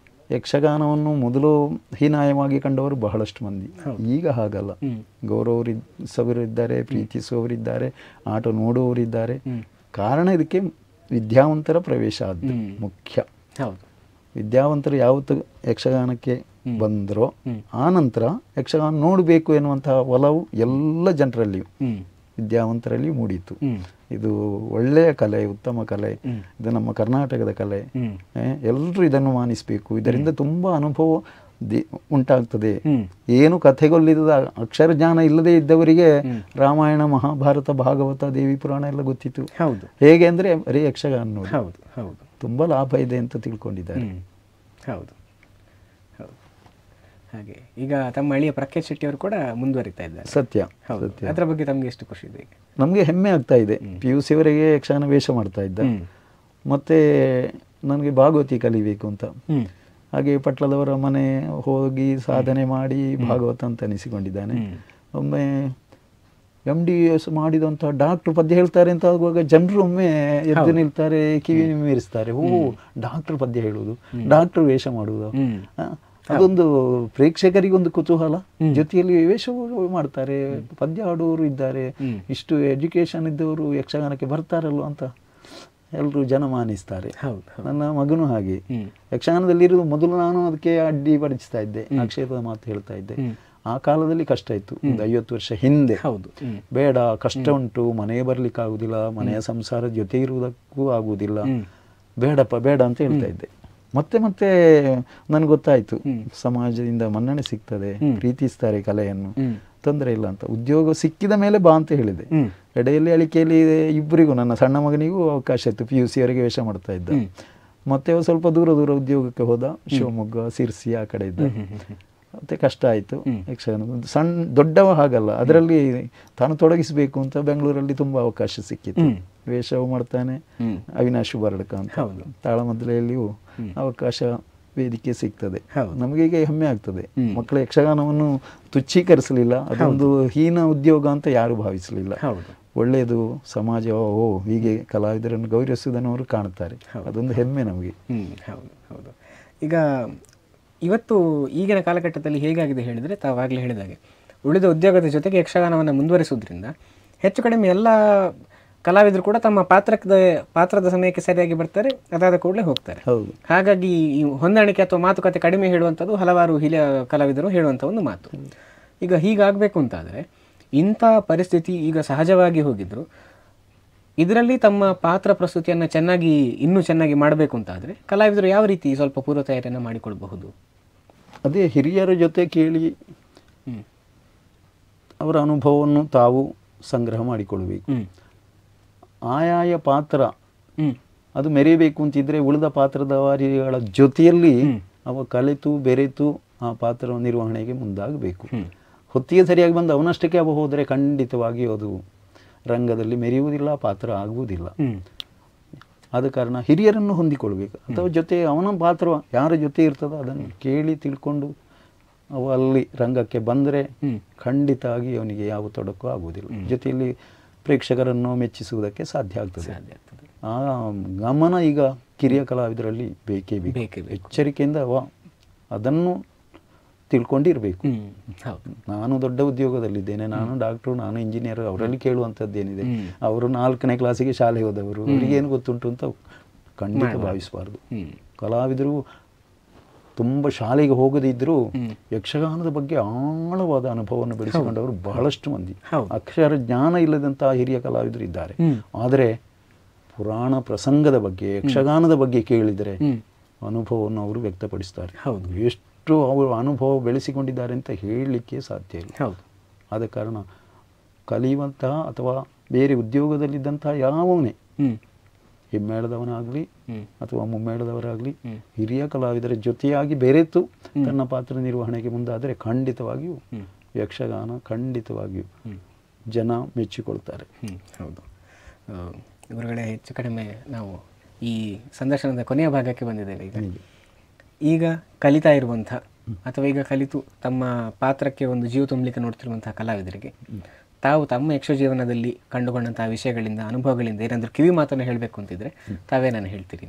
ಯಕ್ಷಗಾನವನ್ನು ಮೊದಲು ಹೀನಾಯವಾಗಿ ಕಂಡವರು ಬಹಳಷ್ಟು ಮಂದಿ. ಈಗ ಹಾಗಲ್ಲ. ಗೌರವಿಸುವವರಿದ್ದಾರೆ, ಪ್ರೀತಿಸುವವರಿದ್ದಾರೆ, ಆಟ ನೋಡುವವರಿದ್ದಾರೆ. ಕಾರಣ ಇದಕ್ಕೆ ವಿದ್ಯಾವಂತರ ಪ್ರವೇಶ ಆದ್ದು ಮುಖ್ಯ. ವಿದ್ಯಾವಂತರು ಯಾವತ್ತು ಯಕ್ಷಗಾನಕ್ಕೆ ಬಂದರೋ ಆ ನಂತರ ಯಕ್ಷಗಾನ ನೋಡಬೇಕು ಎನ್ನುವಂತಹ ಒಲವು ಎಲ್ಲ ಜನರಲ್ಲಿಯೂ ವಿದ್ಯಾವಂತರಲ್ಲಿ ಮೂಡಿತು. ಇದು ಒಳ್ಳೆಯ ಕಲೆ, ಉತ್ತಮ ಕಲೆ, ಇದು ನಮ್ಮ ಕರ್ನಾಟಕದ ಕಲೆ, ಎಲ್ಲರೂ ಇದನ್ನು ಮಾನಿಸಬೇಕು. ಇದರಿಂದ ತುಂಬ ಅನುಭವ ಉಂಟಾಗ್ತದೆ. ಏನು ಕಥೆಗೊಲ್ಲಿದ ಅಕ್ಷರ ಜ್ಞಾನ ಇಲ್ಲದೆ ಇದ್ದವರಿಗೆ ರಾಮಾಯಣ, ಮಹಾಭಾರತ, ಭಾಗವತ, ದೇವಿ ಪುರಾಣ ಎಲ್ಲ ಗೊತ್ತಿತ್ತು. ಹೇಗೆ ಅಂದರೆ ಬರೀ ಯಕ್ಷಗಾನ ನೋಡಿ ತುಂಬ ಲಾಭ ಇದೆ ಅಂತ ತಿಳ್ಕೊಂಡಿದ್ದಾರೆ. ಹೌದು ಹೌದು. ಹಾಗೆ ಈಗ ತಮ್ಮ ಅಳಿಯ ಪ್ರಖ್ಯಾತ್ ಶೆಟ್ಟಿಯವರು ಕೂಡ ಮುಂದುವರಿತಾ ಇದ್ದಾರೆ. ಸತ್ಯ. ಅದರ ಬಗ್ಗೆ ತಮಗೆ ಎಷ್ಟು ಖುಷಿ ಇದೆ? ನಮಗೆ ಹೆಮ್ಮೆ ಆಗ್ತಾ ಇದೆ. PUC ವರೆಗೆ ಯಕ್ಷಗಾನ ವೇಷ ಮಾಡ್ತಾ ಇದ್ದ. ಮತ್ತೆ ನನಗೆ ಭಾಗವತಿ ಕಲಿಬೇಕು ಅಂತ. ಹಾಗೆ ಪಟ್ಲದವರ ಮನೆ ಹೋಗಿ ಸಾಧನೆ ಮಾಡಿ ಭಾಗವತ ಅಂತ ಅನಿಸಿಕೊಂಡಿದ್ದಾನೆ. ಒಮ್ಮೆ MDS ಮಾಡಿದಂಥ ಡಾಕ್ಟ್ರು ಪದ್ಯ ಹೇಳ್ತಾರೆ ಅಂತ ಆಗುವಾಗ ಜನರು ಒಮ್ಮೆ ಎದ್ದು ನಿಲ್ತಾರೆ, ಕಿವಿ ಮೀರಿಸ್ತಾರೆ. ಡಾಕ್ಟ್ರು ಪದ್ಯ ಹೇಳುವುದು, ಡಾಕ್ಟ್ರು ವೇಷ ಮಾಡುವುದು, ಅದೊಂದು ಪ್ರೇಕ್ಷಕರಿಗೊಂದು ಕುತೂಹಲ. ಜೊತೆಯಲ್ಲಿ ವೇಷ ಮಾಡ್ತಾರೆ, ಪದ್ಯ ಆಡುವವರು ಇದ್ದಾರೆ, ಇಷ್ಟು ಎಜುಕೇಶನ್ ಇದ್ದವರು ಯಕ್ಷಗಾನಕ್ಕೆ ಬರ್ತಾರಲ್ವ ಅಂತ ಎಲ್ಲರೂ ಜನ ಮಾನಿಸ್ತಾರೆ. ನನ್ನ ಮಗನೂ ಹಾಗೆ ಯಕ್ಷಗಾನದಲ್ಲಿರೋದು. ಮೊದಲು ನಾನು ಅದಕ್ಕೆ ಅಡ್ಡಿ ಪಡಿಸ್ತಾ ಇದ್ದೆ, ಆಕ್ಷೇಪದ ಮಾತು ಹೇಳ್ತಾ ಇದ್ದೆ. ಆ ಕಾಲದಲ್ಲಿ ಕಷ್ಟ ಇತ್ತು, ಒಂದು 50 ವರ್ಷ ಹಿಂದೆ. ಬೇಡ, ಕಷ್ಟ ಉಂಟು, ಮನೆಗೆ ಬರ್ಲಿಕ್ಕೆ ಆಗುದಿಲ್ಲ, ಮನೆಯ ಸಂಸಾರದ ಜೊತೆ ಇರುವುದಕ್ಕೂ ಆಗುವುದಿಲ್ಲ, ಬೇಡಪ್ಪ ಬೇಡ ಅಂತ ಹೇಳ್ತಾ ಇದ್ದೆ. ಮತ್ತೆ ಮತ್ತೆ ನನ್ಗೆ ಗೊತ್ತಾಯ್ತು, ಸಮಾಜದಿಂದ ಮನ್ನಣೆ ಸಿಗ್ತದೆ, ಪ್ರೀತಿಸ್ತಾರೆ ಕಲೆಯನ್ನು, ತೊಂದರೆ ಇಲ್ಲ ಅಂತ. ಉದ್ಯೋಗ ಸಿಕ್ಕಿದ ಮೇಲೆ ಬಾ ಅಂತ ಹೇಳಿದೆ. ಎಡೆಯಲ್ಲಿ ಅಳಿಕೆಯಲ್ಲಿ ಇಬ್ಬರಿಗೂ, ನನ್ನ ಸಣ್ಣ ಮಗನಿಗೂ ಅವಕಾಶ ಇತ್ತು. PUC ವರೆಗೆ ವೇಷ ಮಾಡ್ತಾ ಇದ್ದ. ಮತ್ತೆ ಸ್ವಲ್ಪ ದೂರ ಉದ್ಯೋಗಕ್ಕೆ ಹೋದ, ಶಿವಮೊಗ್ಗ, ಸಿರ್ಸಿ ಆ ಕಡೆ ಇದ್ದ. ಮತ್ತೆ ಕಷ್ಟ ಆಯಿತು. ಯಕ್ಷಗಾನ ಒಂದು ಸಣ್ಣ ದೊಡ್ಡವ ಹಾಗಲ್ಲ, ಅದರಲ್ಲಿ ತಾನು ತೊಡಗಿಸಬೇಕು ಅಂತ ಬೆಂಗಳೂರಲ್ಲಿ ತುಂಬ ಅವಕಾಶ ಸಿಕ್ಕಿತ್ತು. ವೇಷವು ಮಾಡ್ತಾನೆ ಅವಿನಾಶ್ ಬರ್ಡಕ ಅಂತ, ತಾಳಮದ್ದಲೆಯಲ್ಲಿಯೂ ಅವಕಾಶ ವೇದಿಕೆ ಸಿಗ್ತದೆ. ನಮಗೀಗ ಹೆಮ್ಮೆ ಆಗ್ತದೆ. ಮಕ್ಕಳ ಯಕ್ಷಗಾನವನ್ನು ತುಚ್ಛೀಕರಿಸಲಿಲ್ಲ, ಅದೊಂದು ಹೀನ ಉದ್ಯೋಗ ಅಂತ ಯಾರು ಭಾವಿಸಲಿಲ್ಲ. ಒಳ್ಳೆಯದು, ಸಮಾಜ ಹೀಗೆ ಕಲಾವಿದರನ್ನು ಗೌರವಿಸುವುದನ್ನು ಅವರು ಕಾಣುತ್ತಾರೆ. ಅದೊಂದು ಹೆಮ್ಮೆ ನಮಗೆ. ಹೌದು ಹೌದು. ಈಗ ಇವತ್ತು ಈಗಿನ ಕಾಲಘಟ್ಟದಲ್ಲಿ ಹೇಗಾಗಿದೆ ಹೇಳಿದರೆ, ತಾವಾಗಲೇ ಹೇಳಿದಾಗೆ ಉಳಿದ ಉದ್ಯೋಗದ ಜೊತೆಗೆ ಯಕ್ಷಗಾನವನ್ನು ಮುಂದುವರಿಸುವುದರಿಂದ ಹೆಚ್ಚು ಕಡಿಮೆ ಎಲ್ಲ ಕಲಾವಿದರು ಕೂಡ ತಮ್ಮ ಪಾತ್ರದ ಸಮಯಕ್ಕೆ ಸರಿಯಾಗಿ ಬರ್ತಾರೆ, ಅದಾದ ಕೂಡಲೇ ಹೋಗ್ತಾರೆ. ಹಾಗಾಗಿ ಈ ಹೊಂದಾಣಿಕೆ ಅಥವಾ ಮಾತುಕತೆ ಕಡಿಮೆ ಹೇಳುವಂಥದ್ದು ಹಲವಾರು ಹಿರಿಯ ಕಲಾವಿದರು ಹೇಳುವಂಥ ಒಂದು ಮಾತು. ಈಗ ಹೀಗಾಗಬೇಕು ಅಂತಾದರೆ, ಇಂಥ ಪರಿಸ್ಥಿತಿ ಈಗ ಸಹಜವಾಗಿ ಹೋಗಿದ್ರು, ಇದರಲ್ಲಿ ತಮ್ಮ ಪಾತ್ರ ಪ್ರಸ್ತುತಿಯನ್ನು ಇನ್ನೂ ಚೆನ್ನಾಗಿ ಮಾಡಬೇಕು ಅಂತಾದರೆ ಕಲಾವಿದರು ಯಾವ ರೀತಿ ಸ್ವಲ್ಪ ಪೂರ್ವ ತಯಾರಿಯನ್ನು ಮಾಡಿಕೊಳ್ಬಹುದು? ಅದೇ ಹಿರಿಯರ ಜೊತೆ ಕೇಳಿ ಅವರ ಅನುಭವವನ್ನು ತಾವು ಸಂಗ್ರಹ ಮಾಡಿಕೊಳ್ಬೇಕು. ಆಯಾಯ ಪಾತ್ರ ಅದು ಮೆರೆಯಬೇಕು ಅಂತಿದ್ರೆ ಉಳಿದ ಪಾತ್ರಧಾರಿಗಳ ಜೊತೆಯಲ್ಲಿ ಅವ ಕಲಿತು ಬೆರೆತು ಆ ಪಾತ್ರ ನಿರ್ವಹಣೆಗೆ ಮುಂದಾಗಬೇಕು. ಹೊತ್ತಿಗೆ ಸರಿಯಾಗಿ ಬಂದು ಅವನಷ್ಟಕ್ಕೆ ಅವ ಹೋದರೆ ಖಂಡಿತವಾಗಿ ಅದು ರಂಗದಲ್ಲಿ ಮೆರೆಯುವುದಿಲ್ಲ, ಪಾತ್ರ ಆಗುವುದಿಲ್ಲ. ಆದ ಕಾರಣ ಹಿರಿಯರನ್ನು ಹೊಂದಿಕೊಳ್ಬೇಕು, ಅಥವಾ ಜೊತೆ ಅವನ ಪಾತ್ರ ಯಾರ ಜೊತೆ ಇರ್ತದೋ ಅದನ್ನು ಕೇಳಿ ತಿಳ್ಕೊಂಡು ಅವ ಅಲ್ಲಿ ರಂಗಕ್ಕೆ ಬಂದರೆ ಖಂಡಿತವಾಗಿ ಅವನಿಗೆ ಯಾವ ತೊಡಕು ಆಗುವುದಿಲ್ಲ. ಜೊತೆಯಲ್ಲಿ ಪ್ರೇಕ್ಷಕರನ್ನು ಮೆಚ್ಚಿಸುವುದಕ್ಕೆ ಸಾಧ್ಯ ಆಗ್ತದೆ. ಆ ಗಮನ ಈಗ ಕಿರಿಯ ಕಲಾವಿದರಲ್ಲಿ ಬೇಕೇ ಬೇಕು. ಎಚ್ಚರಿಕೆಯಿಂದ ಅವ ಅದನ್ನು ತಿಳ್ಕೊಂಡಿರಬೇಕು. ನಾನು ದೊಡ್ಡ ಉದ್ಯೋಗದಲ್ಲಿದ್ದೇನೆ, ನಾನು ಡಾಕ್ಟ್ರು, ನಾನು ಇಂಜಿನಿಯರ್, ಅವರಲ್ಲಿ ಕೇಳುವಂಥದ್ದೇನಿದೆ, ಅವರು 4ನೇ ಕ್ಲಾಸಿಗೆ ಶಾಲೆ ಹೋದವರು, ಅವರಿಗೇನು ಗೊತ್ತುಂಟು ಅಂತ ಖಂಡಿತ ಭಾವಿಸಬಾರ್ದು. ಕಲಾವಿದರು ತುಂಬ ಶಾಲೆಗೆ ಹೋಗದಿದ್ದರೂ ಯಕ್ಷಗಾನದ ಬಗ್ಗೆ ಆಳವಾದ ಅನುಭವವನ್ನು ಬೆಳೆಸಿಕೊಂಡವರು ಬಹಳಷ್ಟು ಮಂದಿ. ಅಕ್ಷರ ಜ್ಞಾನ ಇಲ್ಲದಂತಹ ಹಿರಿಯ ಕಲಾವಿದರು ಇದ್ದಾರೆ. ಆದರೆ ಪುರಾಣ ಪ್ರಸಂಗದ ಬಗ್ಗೆ, ಯಕ್ಷಗಾನದ ಬಗ್ಗೆ ಕೇಳಿದರೆ ಅನುಭವವನ್ನು ಅವರು ವ್ಯಕ್ತಪಡಿಸ್ತಾರೆ. ಎಷ್ಟು ಅವರು ಅನುಭವ ಬೆಳೆಸಿಕೊಂಡಿದ್ದಾರೆ ಅಂತ ಹೇಳಲಿಕ್ಕೆ ಸಾಧ್ಯ ಇಲ್ಲ. ಆದ ಕಾರಣ ಕಲಿಯುವಂತಹ ಅಥವಾ ಬೇರೆ ಉದ್ಯೋಗದಲ್ಲಿದ್ದಂತಹ ಯಾವನೇ ಹಿಮ್ಮೇಳದವನಾಗಲಿ ಅಥವಾ ಮುಮ್ಮೇಳದವರಾಗಲಿ ಹಿರಿಯ ಕಲಾವಿದರ ಜೊತೆಯಾಗಿ ಬೆರೆತು ತನ್ನ ಪಾತ್ರ ನಿರ್ವಹಣೆಗೆ ಮುಂದಾದರೆ ಖಂಡಿತವಾಗಿಯೂ ಯಕ್ಷಗಾನ ಖಂಡಿತವಾಗಿಯೂ ಜನ ಮೆಚ್ಚಿಕೊಳ್ತಾರೆ. ಹೌದು ಇವರುಗಳೇ, ಹೆಚ್ಚು ಕಡಿಮೆ ನಾವು ಈ ಸಂದರ್ಶನದ ಕೊನೆಯ ಭಾಗಕ್ಕೆ ಬಂದಿದ್ದೇವೆ. ಈಗ ಕಲಿತಾ ಇರುವಂಥ ಅಥವಾ ಈಗ ಕಲಿತು ತಮ್ಮ ಪಾತ್ರಕ್ಕೆ ಒಂದು ಜೀವ ತುಂಬಲಿಕ್ಕೆ ನೋಡ್ತಿರುವಂತಹ ಕಲಾವಿದರಿಗೆ ತಾವು ತಮ್ಮ ಯಕ್ಷ ಜೀವನದಲ್ಲಿ ಕಂಡುಕೊಂಡಂತಹ ವಿಷಯಗಳಿಂದ, ಅನುಭವಗಳಿಂದ ಏನಾದರೂ ಕಿವಿ ಮಾತನ್ನು ಹೇಳಬೇಕು ಅಂತಿದ್ರೆ ತಾವೇನನ್ನು ಹೇಳ್ತೀರಿ?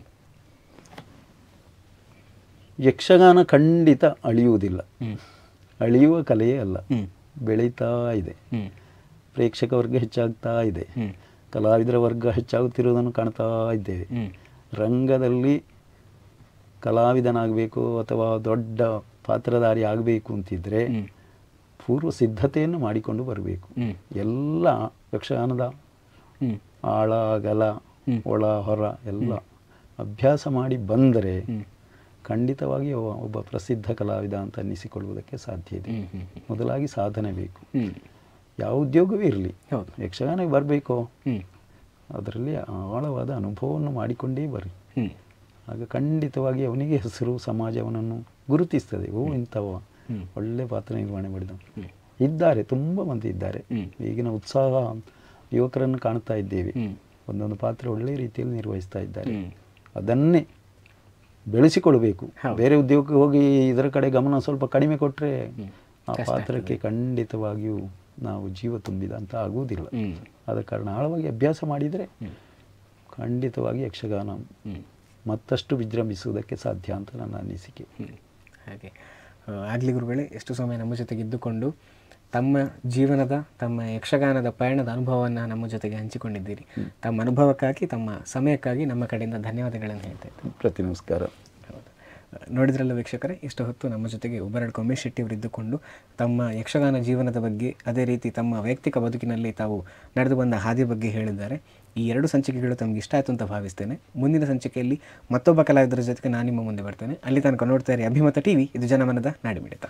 ಯಕ್ಷಗಾನ ಖಂಡಿತ ಅಳಿಯುವುದಿಲ್ಲ, ಅಳಿಯುವ ಕಲೆಯೇ ಅಲ್ಲ, ಬೆಳೀತಾ ಇದೆ. ಪ್ರೇಕ್ಷಕ ವರ್ಗ ಹೆಚ್ಚಾಗ್ತಾ ಇದೆ, ಕಲಾವಿದರ ವರ್ಗ ಹೆಚ್ಚಾಗುತ್ತಿರುವುದನ್ನು ಕಾಣ್ತಾ ಇದ್ದೇವೆ. ರಂಗದಲ್ಲಿ ಕಲಾವಿದನಾಗಬೇಕು ಅಥವಾ ದೊಡ್ಡ ಪಾತ್ರಧಾರಿ ಆಗಬೇಕು ಅಂತಿದ್ರೆ ಪೂರ್ವ ಸಿದ್ಧತೆಯನ್ನು ಮಾಡಿಕೊಂಡು ಬರಬೇಕು. ಎಲ್ಲ ಯಕ್ಷಗಾನದ ಆಳ ಅಗಲ ಒಳ ಹೊರ ಎಲ್ಲ ಅಭ್ಯಾಸ ಮಾಡಿ ಬಂದರೆ ಖಂಡಿತವಾಗಿ ಒಬ್ಬ ಪ್ರಸಿದ್ಧ ಕಲಾವಿದ ಅಂತ ಅನ್ನಿಸಿಕೊಳ್ಳುವುದಕ್ಕೆ ಸಾಧ್ಯ ಇದೆ. ಮೊದಲಾಗಿ ಸಾಧನೆ ಬೇಕು. ಯಾವ ಉದ್ಯೋಗವೇ ಇರಲಿ, ಯಕ್ಷಗಾನಕ್ಕೆ ಬರಬೇಕು, ಅದರಲ್ಲಿ ಆಳವಾದ ಅನುಭವವನ್ನು ಮಾಡಿಕೊಂಡೇ ಬರ್ರಿ. ಆಗ ಖಂಡಿತವಾಗಿ ಅವನಿಗೆ ಹೆಸರು, ಸಮಾಜ ಅವನನ್ನು ಗುರುತಿಸ್ತದೆ. ಇಂಥವ ಒಳ್ಳೆ ಪಾತ್ರ ನಿರ್ವಹಣೆ ಮಾಡಿದ ಇದ್ದಾರೆ, ತುಂಬ ಮಂದಿ ಇದ್ದಾರೆ. ಈಗಿನ ಉತ್ಸಾಹ ಯುವಕರನ್ನು ಕಾಣ್ತಾ ಇದ್ದೇವೆ, ಒಂದೊಂದು ಪಾತ್ರ ಒಳ್ಳೆ ರೀತಿಯಲ್ಲಿ ನಿರ್ವಹಿಸ್ತಾ ಇದ್ದಾರೆ. ಅದನ್ನೇ ಬೆಳೆಸಿಕೊಳ್ಬೇಕು. ಬೇರೆ ಉದ್ಯೋಗಕ್ಕೆ ಹೋಗಿ ಇದರ ಕಡೆ ಗಮನ ಸ್ವಲ್ಪ ಕಡಿಮೆ ಕೊಟ್ಟರೆ ಆ ಪಾತ್ರಕ್ಕೆ ಖಂಡಿತವಾಗಿಯೂ ನಾವು ಜೀವ ತುಂಬಿದ ಅಂತ ಆಗುವುದಿಲ್ಲ. ಆದ ಕಾರಣ ಆಳವಾಗಿ ಅಭ್ಯಾಸ ಮಾಡಿದರೆ ಖಂಡಿತವಾಗಿ ಯಕ್ಷಗಾನ ಮತ್ತಷ್ಟು ವಿಜೃಂಭಿಸುವುದಕ್ಕೆ ಸಾಧ್ಯ ಅಂತ ನನ್ನ ಅನಿಸಿಕೆ. ಹಾಗೆ ಆಗಲಿ ಗುರುಗಳೇ, ಎಷ್ಟು ಸಮಯ ನಮ್ಮ ಜೊತೆಗೆ ಇದ್ದುಕೊಂಡು ತಮ್ಮ ಜೀವನದ, ತಮ್ಮ ಯಕ್ಷಗಾನದ ಪಯಣದ ಅನುಭವವನ್ನು ನಮ್ಮ ಜೊತೆಗೆ ಹಂಚಿಕೊಂಡಿದ್ದೀರಿ. ತಮ್ಮ ಅನುಭವಕ್ಕಾಗಿ, ತಮ್ಮ ಸಮಯಕ್ಕಾಗಿ ನಮ್ಮ ಕಡೆಯಿಂದ ಧನ್ಯವಾದಗಳನ್ನು ಹೇಳ್ತಾ ಇದ್ದೇನೆ. ಪ್ರತಿ ನಮಸ್ಕಾರ. ನೋಡಿದ್ರಲ್ಲ ವೀಕ್ಷಕರೇ, ಇಷ್ಟು ಹೊತ್ತು ನಮ್ಮ ಜೊತೆಗೆ ಉಬರಡ್ಕ ಉಮೇಶ್ ಶೆಟ್ಟಿ ಅವರು ಇದ್ದುಕೊಂಡು ತಮ್ಮ ಯಕ್ಷಗಾನ ಜೀವನದ ಬಗ್ಗೆ, ಅದೇ ರೀತಿ ತಮ್ಮ ವೈಯಕ್ತಿಕ ಬದುಕಿನಲ್ಲಿ ತಾವು ನಡೆದು ಬಂದ ಹಾದಿ ಬಗ್ಗೆ ಹೇಳಿದ್ದಾರೆ. ಈ 2 ಸಂಚಿಕೆಗಳು ತಮಗೆ ಇಷ್ಟ ಆಯಿತು ಅಂತ ಭಾವಿಸ್ತೇನೆ. ಮುಂದಿನ ಸಂಚಿಕೆಯಲ್ಲಿ ಮತ್ತೊಬ್ಬ ಕಲಾವಿದರ ಜೊತೆಗೆ ನಾನು ನಿಮ್ಮ ಮುಂದೆ ಬರ್ತೇನೆ. ಅಲ್ಲಿ ತನಕ ನೋಡ್ತಾ ಇರಿ ಅಭಿಮತ ಟಿವಿ. ಇದು ಜನಮನದ ನಾಡಿಮಿಡಿತ.